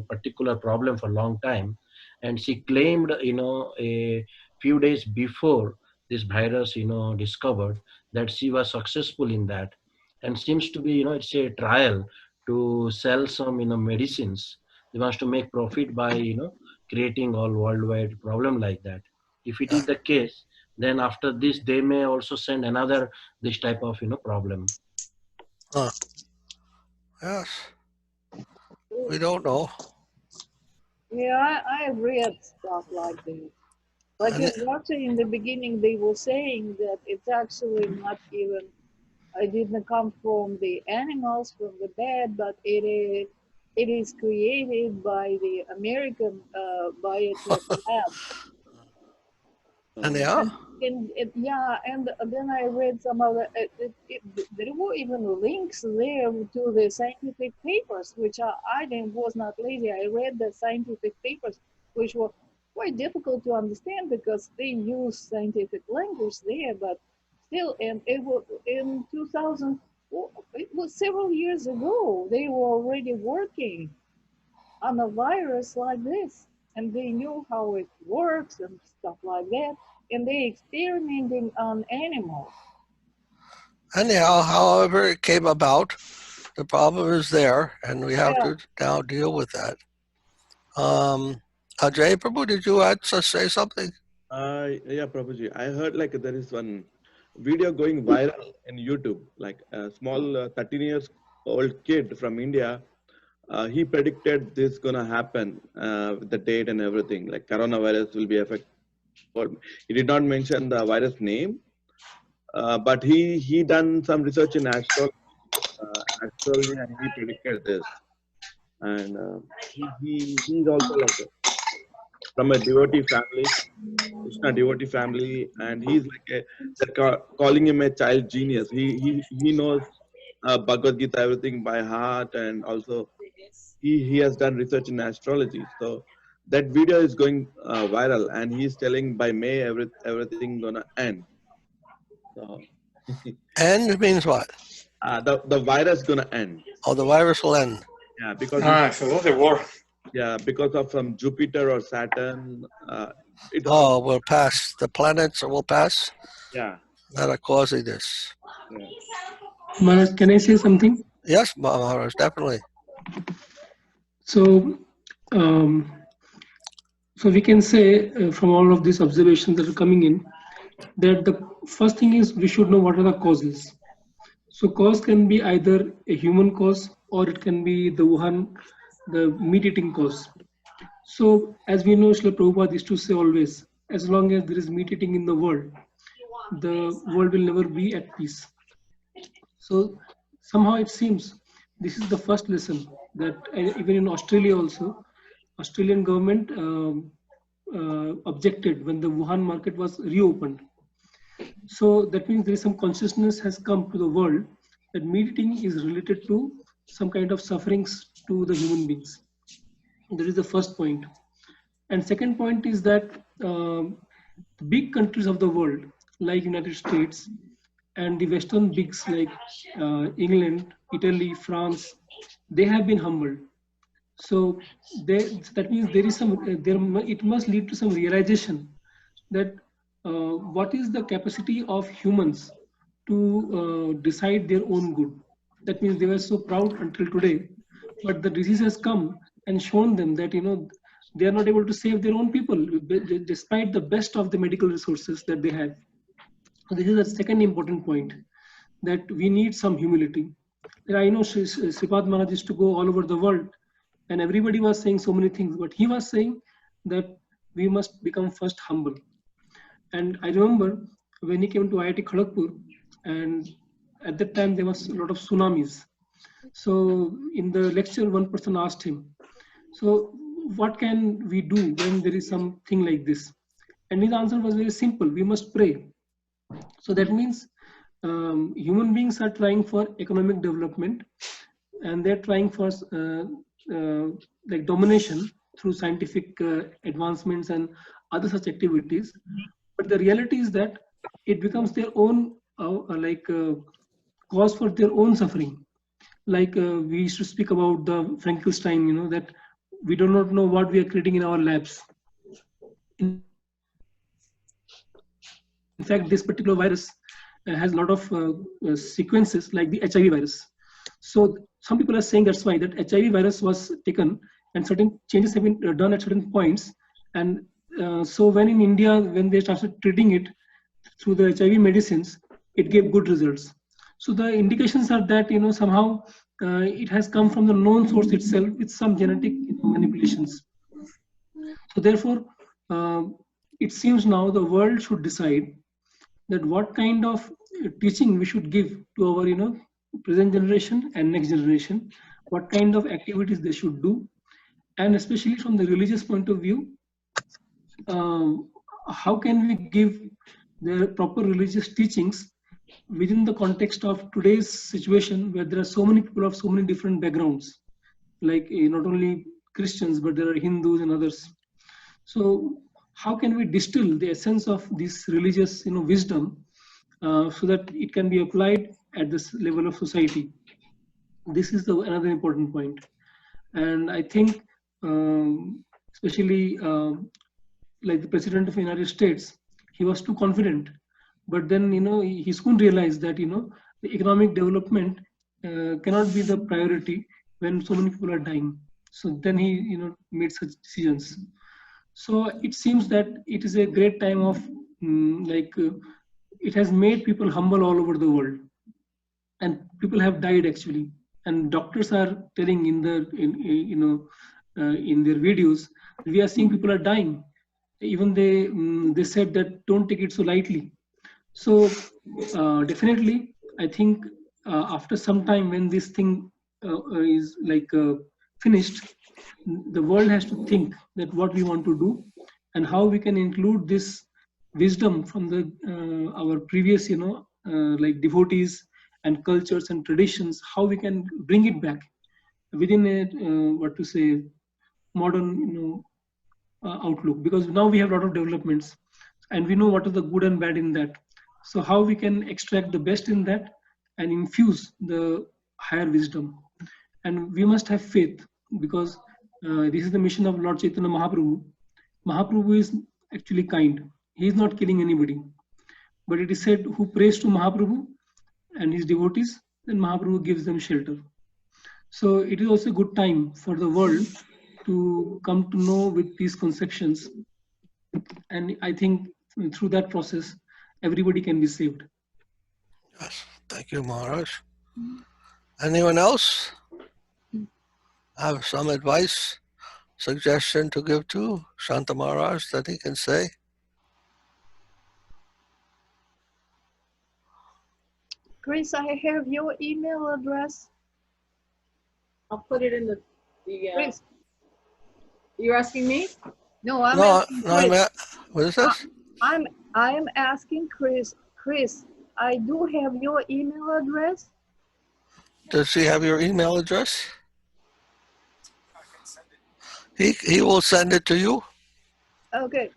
particular problem for a long time, and she claimed a few days before this virus discovered that she was successful in that, and seems to be it's a trial to sell some medicines. They wants to make profit by creating all worldwide problem like that. If it is the case, then after this they may also send another this type of problem. Yes. We don't know. Yeah, I read stuff like that. Like And in Russia, in the beginning, they were saying that it's actually not even, it didn't come from the animals, from the bed, but it is created by the American biotech lab. and they are. Yeah, and then I read some other. There were even links there to the scientific papers, which I then was not lazy. I read the scientific papers, which were quite difficult to understand because they use scientific language there, but still, and it was in 2000. It was several years ago. They were already working on a virus like this, and they knew how it works and stuff like that, and they experimenting on animals. Anyhow, however it came about, the problem is there, and we have to now deal with that. Ajay Prabhu, did you say something? Yeah, Prabhuji. I heard like there is one video going viral in YouTube, like a small 13 years old kid from India. He predicted this gonna happen with the date and everything, like coronavirus will be affected. He did not mention the virus name, but he done some research in astrology, and he predicted this. And he's also like from a devotee family, Krishna devotee family, and he's like they're calling him a child genius. He knows Bhagavad Gita everything by heart, and also he has done research in astrology. So that video is going viral, and he's telling by May everything gonna end. So End means what? The virus gonna end. Oh, the virus will end. Yeah, because so that's the war. yeah, because of some Jupiter or Saturn. Will pass. The planets will pass. Yeah. That are causing this. Yeah. Maharaj, can I say something? Yes, Maharaj, definitely. So, so we can say from all of these observations that are coming in, that the first thing is we should know what are the causes. So cause can be either a human cause or it can be the Wuhan, the meat-eating cause. So as we know, Srila Prabhupada used to say always, as long as there is meat-eating in the world will never be at peace. So somehow it seems this is the first lesson that even in Australia also, Australian government objected when the Wuhan market was reopened. So that means there is some consciousness has come to the world that meat eating is related to some kind of sufferings to the human beings. That is the first point. And second point is that the big countries of the world, like United States and the Western bigs like England, Italy, France, they have been humbled. So that means there is some, it must lead to some realization that what is the capacity of humans to decide their own good. That means they were so proud until today, but the disease has come and shown them that, you know, they are not able to save their own people despite the best of the medical resources that they have. So this is the second important point, that we need some humility. And I know Sripad Maharaj used to go all over the world and everybody was saying so many things, but he was saying that we must become first humble. And I remember when he came to IIT Kharagpur, and at that time there was a lot of tsunamis. So in the lecture, one person asked him, so what can we do when there is something like this? And his answer was very simple, we must pray. So that means human beings are trying for economic development, and they're trying for like domination through scientific advancements and other such activities. But the reality is that it becomes their own cause for their own suffering. Like we used to speak about the Frankenstein, you know, that we do not know what we are creating in our labs. In fact, this particular virus has a lot of sequences like the HIV virus. So some people are saying that's why that HIV virus was taken and certain changes have been done at certain points. And so when in India, when they started treating it through the HIV medicines, it gave good results. So the indications are that, you know, somehow it has come from the known source itself with some genetic manipulations. So therefore, it seems now the world should decide that what kind of teaching we should give to our present generation and next generation, what kind of activities they should do, and especially from the religious point of view, how can we give the proper religious teachings within the context of today's situation, where there are so many people of so many different backgrounds, like not only Christians, but there are Hindus and others. So how can we distill the essence of this religious wisdom so that it can be applied at this level of society? This is another important point. And I think especially like the President of the United States, he was too confident, but then he soon realized that the economic development cannot be the priority when so many people are dying. So then he made such decisions. So it seems that it is a great time of it has made people humble all over the world, and people have died actually, and doctors are telling in their videos, we are seeing people are dying. Even they said that don't take it so lightly. So definitely, I think after some time, when this thing is finished, the world has to think that what we want to do and how we can include this wisdom from the our previous like devotees and cultures and traditions, how we can bring it back within a modern outlook, because now we have a lot of developments and we know what is the good and bad in that. So how we can extract the best in that and infuse the higher wisdom. And we must have faith, because this is the mission of Lord Chaitanya Mahaprabhu. Mahaprabhu is actually kind. He is not killing anybody. But it is said, who prays to Mahaprabhu and his devotees, then Mahaprabhu gives them shelter. So it is also a good time for the world to come to know with these conceptions. And I think through that process, everybody can be saved. Yes, thank you, Maharaj. Anyone else have some advice, suggestion to give to Shanta Maharaj that he can say? Chris, I have your email address. I'll put it in the Chris. You're asking me? No, I'm asking Chris. What is this? I'm asking Chris. Chris, I do have your email address. Does he have your email address? He will send it to you. Okay.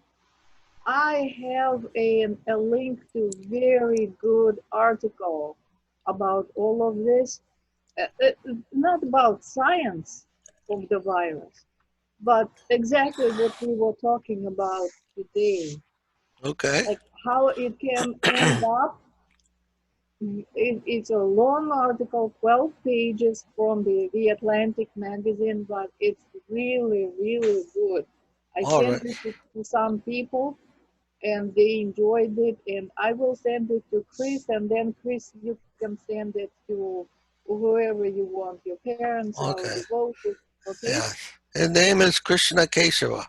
I have a link to very good article about all of this. Not about science of the virus, but exactly what we were talking about today. Okay. Like how it can end up. It's a long article, 12 pages from the Atlantic magazine, but it's really, really good. I sent it to some people and they enjoyed it, and I will send it to Chris, and then Chris, you can send it to whoever you want, your parents or devotees. Okay? Yeah. His name is Krishna Keshava.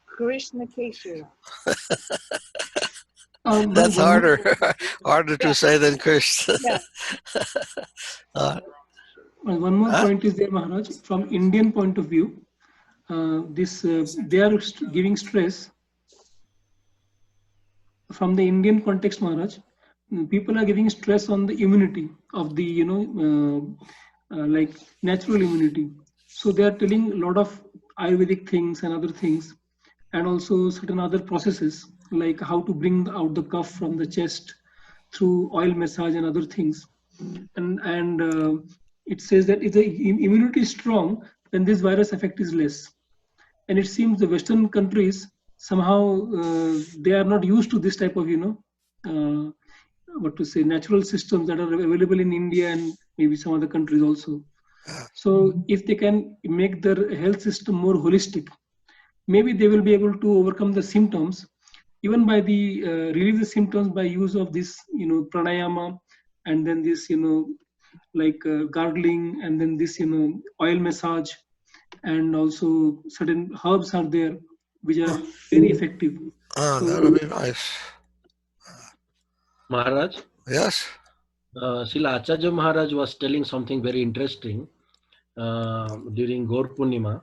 Krishna Keshava. That's harder to say than Krishna. Yeah. One more point is there, Maharaj. From Indian point of view, they are giving stress. From the Indian context, Maharaj, people are giving stress on the immunity of the like natural immunity. So they are telling a lot of Ayurvedic things and other things, and also certain other processes like how to bring out the cough from the chest through oil massage and other things. And it says that if the immunity is strong, then this virus effect is less. And it seems the Western countries somehow they are not used to this type of natural systems that are available in India and maybe some other countries also. So if they can make their health system more holistic, maybe they will be able to overcome the symptoms, even by the relieve the symptoms by use of this pranayama, and then this like gargling, and then this, oil massage, and also certain herbs are there which are very effective. Ah, So that'll be nice. Maharaj, Yes. Srila Acharya Maharaj was telling something very interesting during Gaur Purnima.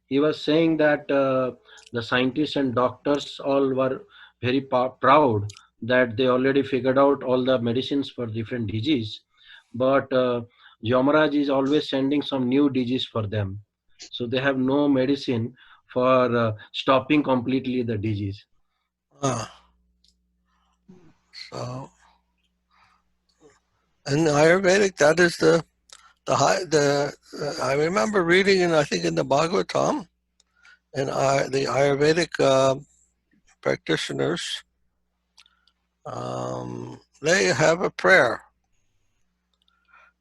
He was saying that the scientists and doctors all were very proud that they already figured out all the medicines for different disease, but Yamaraj is always sending some new disease for them, so they have no medicine for stopping completely the disease. Ah. So, in Ayurvedic, that is the high. I remember reading, and I think in the Bhagavatam, and the Ayurvedic practitioners, they have a prayer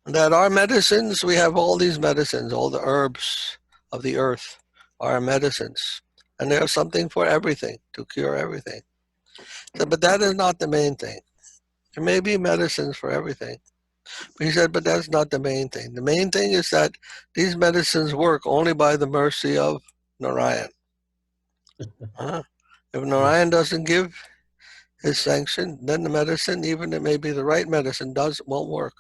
that our medicines, we have all these medicines, all the herbs of the earth are medicines, and there's something for everything to cure everything. So, but that is not the main thing. There may be medicines for everything. But he said, but that's not the main thing. The main thing is that these medicines work only by the mercy of Narayan. If Narayan doesn't give his sanction, then the medicine, even it may be the right medicine, won't work.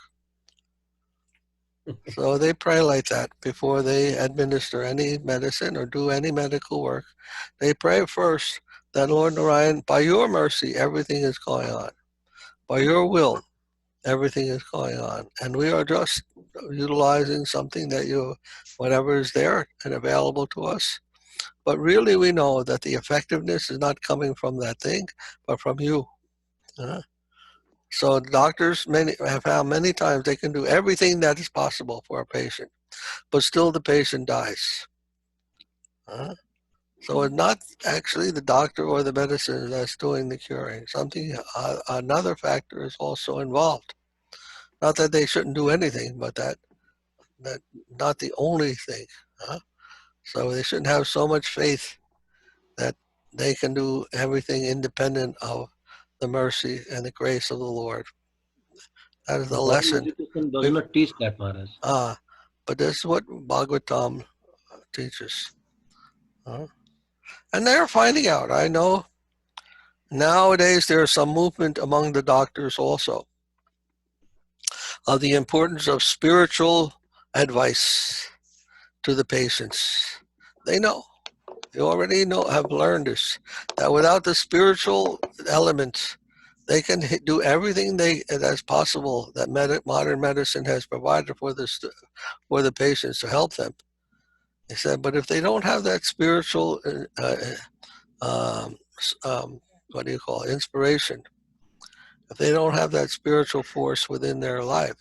So they pray like that before they administer any medicine or do any medical work. They pray first that, Lord Narayan, by your mercy, everything is going on. By your will, everything is going on. And we are just utilizing something that whatever is there and available to us. But really we know that the effectiveness is not coming from that thing, but from you. So doctors have found many times they can do everything that is possible for a patient, but still the patient dies. So it's not actually the doctor or the medicine that's doing the curing. Another factor is also involved. Not that they shouldn't do anything, but that not the only thing. So they shouldn't have so much faith that they can do everything independent of the mercy and the grace of the Lord. That is the Modern lesson. education does not teach that, Maharaj. But this is what Bhagavatam teaches. And they're finding out. I know nowadays there's some movement among the doctors also of the importance of spiritual advice to the patients. They know. They already have learned this, that without the spiritual element, they can do everything that's possible that modern medicine has provided for the patients to help them. He said, but if they don't have that spiritual, what do you call it, inspiration, if they don't have that spiritual force within their life,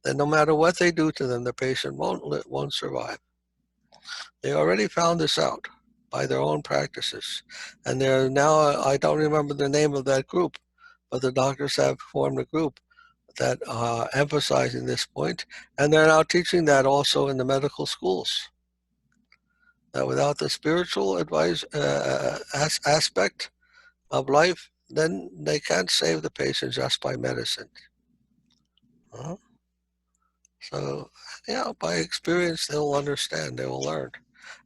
then no matter what they do to them, the patient won't survive. They already found this out by their own practices. And they're now, I don't remember the name of that group, but the doctors have formed a group that emphasizing this point, and they're now teaching that also in the medical schools. That without the spiritual advice aspect of life, then they can't save the patient just by medicine. So, by experience, they'll understand, they will learn.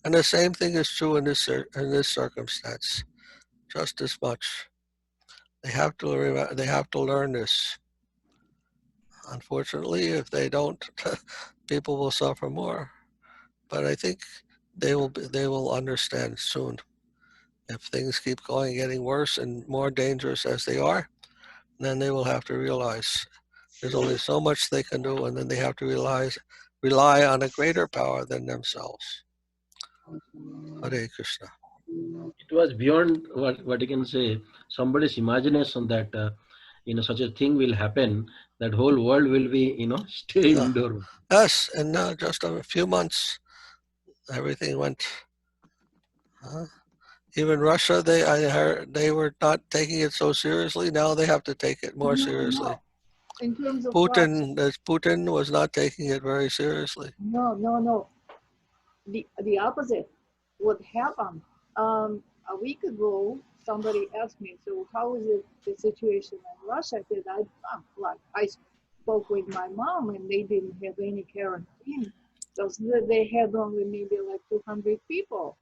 And the same thing is true in this circumstance, just as much. They have to learn this. Unfortunately, if they don't, people will suffer more. But I think they will understand soon. If things keep getting worse and more dangerous as they are, then they will have to realize there's only so much they can do, and then they have to rely on a greater power than themselves. Hare Krishna. It was beyond what you can say, somebody's imagination that such a thing will happen, that whole world will be stay indoor. Yes, and just a few months, everything went. Even Russia, I heard they were not taking it so seriously. Now they have to take it more seriously. No. In terms of Putin was not taking it very seriously. No. The opposite would happen. A week ago, somebody asked me, so how is it the situation in Russia? I said, I spoke with my mom, and they didn't have any quarantine. So they had only maybe like 200 people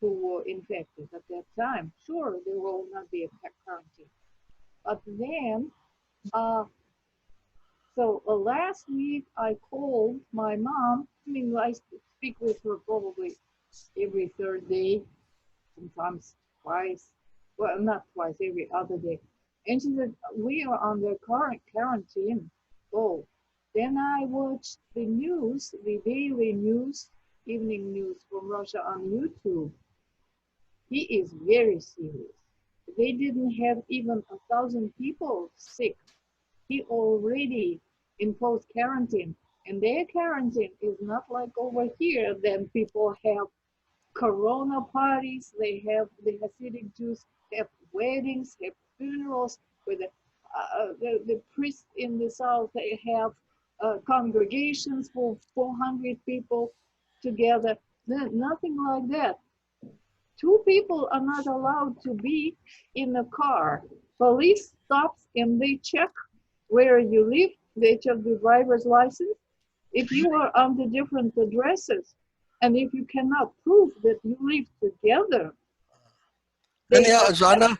who were infected at that time. Sure, there will not be a quarantine. But then, so last week I called my mom. I mean, I speak with her probably every third day, sometimes twice. Well, not twice, every other day. And she said, we are under current quarantine. Oh, then I watched the news, the daily news, evening news from Russia on YouTube. He is very serious. They didn't have even 1,000 people sick. He already imposed quarantine. And their quarantine is not like over here. Then people have Corona parties. They have the Hasidic Jews have weddings, have funerals. With the priests in the south, they have congregations for 400 people together. Nothing like that. 2 people are not allowed to be in a car. Police stops and they check where you live. They check the driver's license. If you are on the different addresses, and if you cannot prove that you live together, Anyhow, Zana?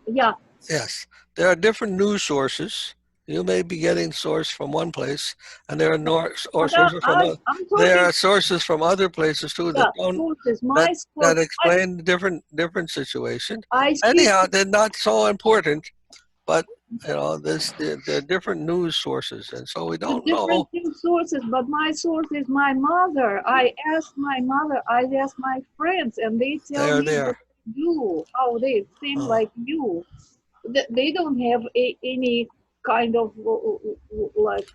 yeah. Yes, there are different news sources. You may be getting source from one place, and there are sources from other places too that that explain different situation. Anyhow, they're not so important, but you know, there are different news sources, and so we don't know. Different news sources, but my source is my mother. I asked my mother. I asked my friends, and they tell me what they do, how they think like you. They don't have any kind of like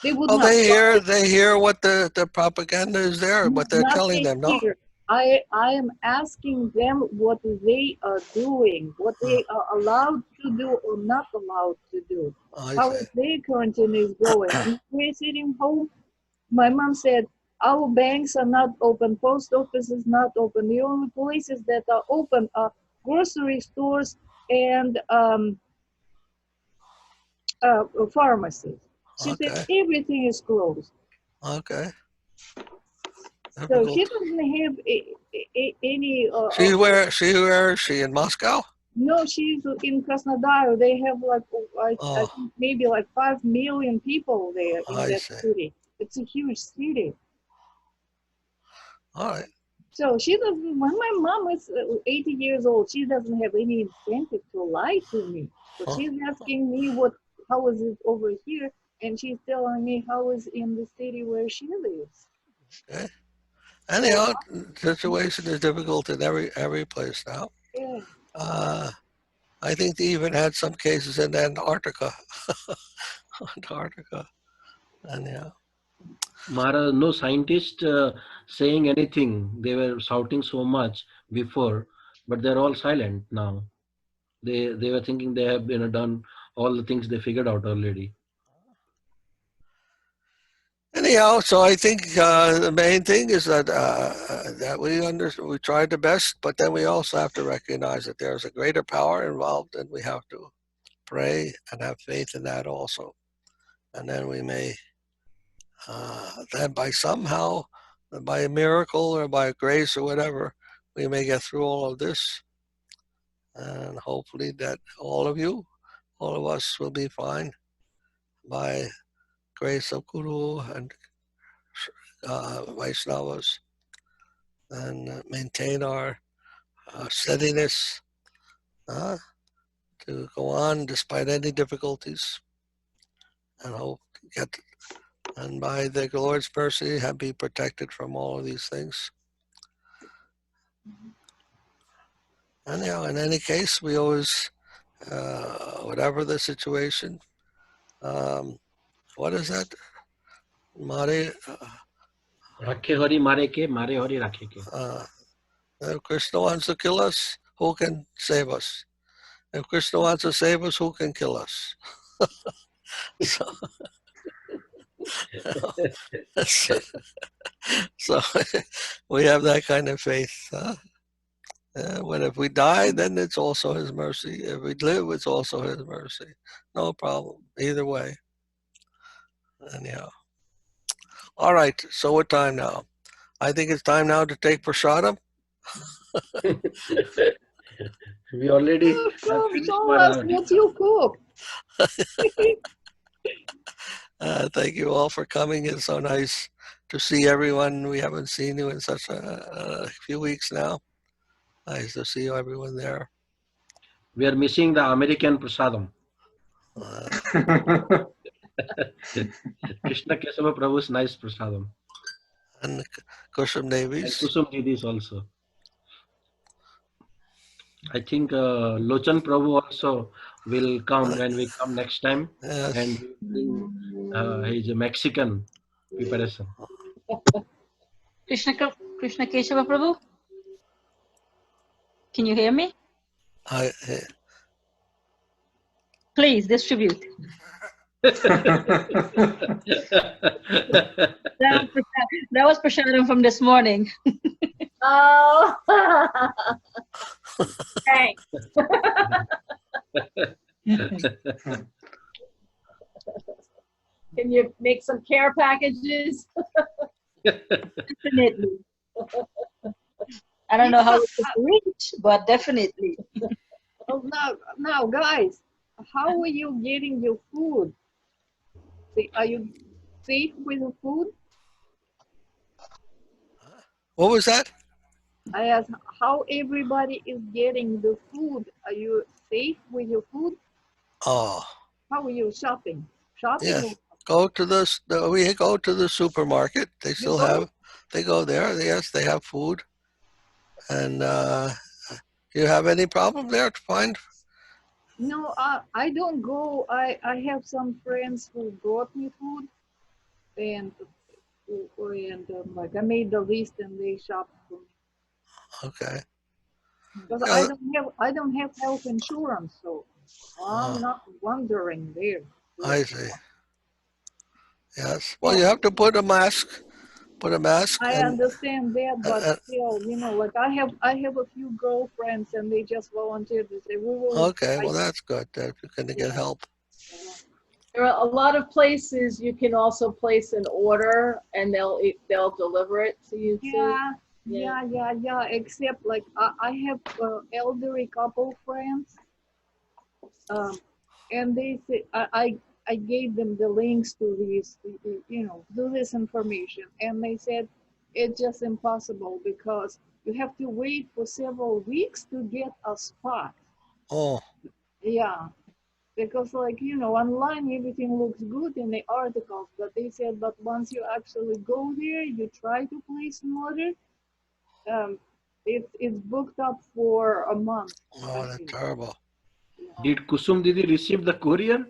they would well, not. They hear what the propaganda is there, what they're telling them. No, I am asking them what they are doing, what they are allowed to do or not allowed to do. How is their quarantine is going? And we're sitting home. My mom said our banks are not open, post office is not open. The only places that are open are grocery stores and pharmacies. She said everything is closed. Okay. So she doesn't have any. Where is she in Moscow? No, she's in Krasnodar. They have like I think maybe like 5 million people there in that city. It's a huge city. All right. So she doesn't. When my mom is 80 years old, she doesn't have any incentive to lie to me. So she's asking me how is it over here, and she's telling me how is in the city where she lives. Okay. Anyhow, situation is difficult in every place now. Yeah. I think they even had some cases in Antarctica. Anyhow. Maharaj, no scientist saying anything. They were shouting so much before, but they're all silent now. They were thinking they have done all the things they figured out already. Anyhow, so I think the main thing is that we tried the best, but then we also have to recognize that there's a greater power involved, and we have to pray and have faith in that also. And then we may, then by somehow, by a miracle or by grace or whatever, we may get through all of this. And hopefully that all of us will be fine by grace of Guru and Vaishnavas, and maintain our steadiness to go on despite any difficulties, and hope to get, and by the Lord's mercy, be protected from all of these things. Anyhow, in any case, we always, whatever the situation, what is that? Mare. Rakhe Hari Mare Ke, Mare Hari Rakhe Ke. If Krishna wants to kill us, who can save us? If Krishna wants to save us, who can kill us? So we have that kind of faith. When if we die, then it's also His mercy. If we live, it's also His mercy. No problem. Either way. Anyhow. All right. So what time now? I think it's time now to take prasadam. We already Come, finished show one us hour. what you cook. Thank you all for coming. It's so nice to see everyone. We haven't seen you in such a few weeks now. Nice to see everyone there. We are missing the American prasadam. Krishna Kesava Prabhu's nice prasadam. And Kusum Devi's. And Kusum Didi's also. I think Lochan Prabhu also will come when we come next time. Yes. And he's a Mexican preparation. Krishna Keshava Prabhu, can you hear me? Please distribute. That was prasadam from this morning. Oh, thanks. Can you make some care packages? Definitely. I don't know how it will reach, but definitely. Oh, now, guys, how are you getting your food? Are you safe with the food? What was that? I asked how everybody is getting the food. Are you safe with your food? Oh. How are you shopping? Shopping? Yes. Go to we go to the supermarket. They still have. They go there. Yes, they have food. And do you have any problem there to find? No, I don't go. I have some friends who brought me food, and like I made the list and they shopped for me. Okay. Because I don't have health insurance, so I'm not wondering there. I see. Yes. Well, you have to put a mask. Put a mask. I understand that, but still, you know, like I have a few girlfriends, and they just volunteered to say we will. Okay, well that's good. That you're going to get help. There are a lot of places you can also place an order, and they'll deliver it to you too. Yeah. Except like I have elderly couple friends, and they say I gave them the links to these, you know, to this information, and they said it's just impossible because you have to wait for several weeks to get a spot. Oh. Yeah, because like, you know, online everything looks good in the articles, but they said, but once you actually go there, you try to place an order, it's booked up for a month. Oh, that's terrible. Did Kusum Didi receive the courier?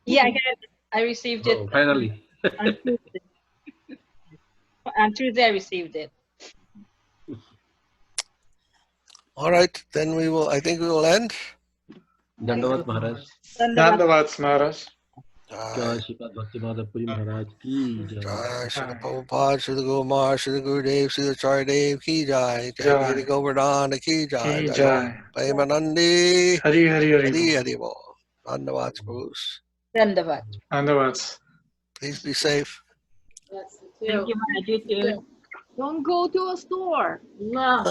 Yeah, I received it. Finally. On Tuesday. On Tuesday, I received it. All right, then I think we will end. Dandavat Maharaj. Dandavat Maharaj. Jai Sripad Bhakti Puri Maharaj ki jai. Jai Srila Prabhupada, Srila Guru Maharaj, Srila Gurudev, Srila Chardev ki jai. Jai Giri Govardhana ki jai. Jai Premanandi. Hari Hari Hari. Hari Hari Bol. Dandavat Bruce. Dandavat. Dandavat. Please be safe. Yes, Thank you, Maharaj. You too. Don't go to a store. No.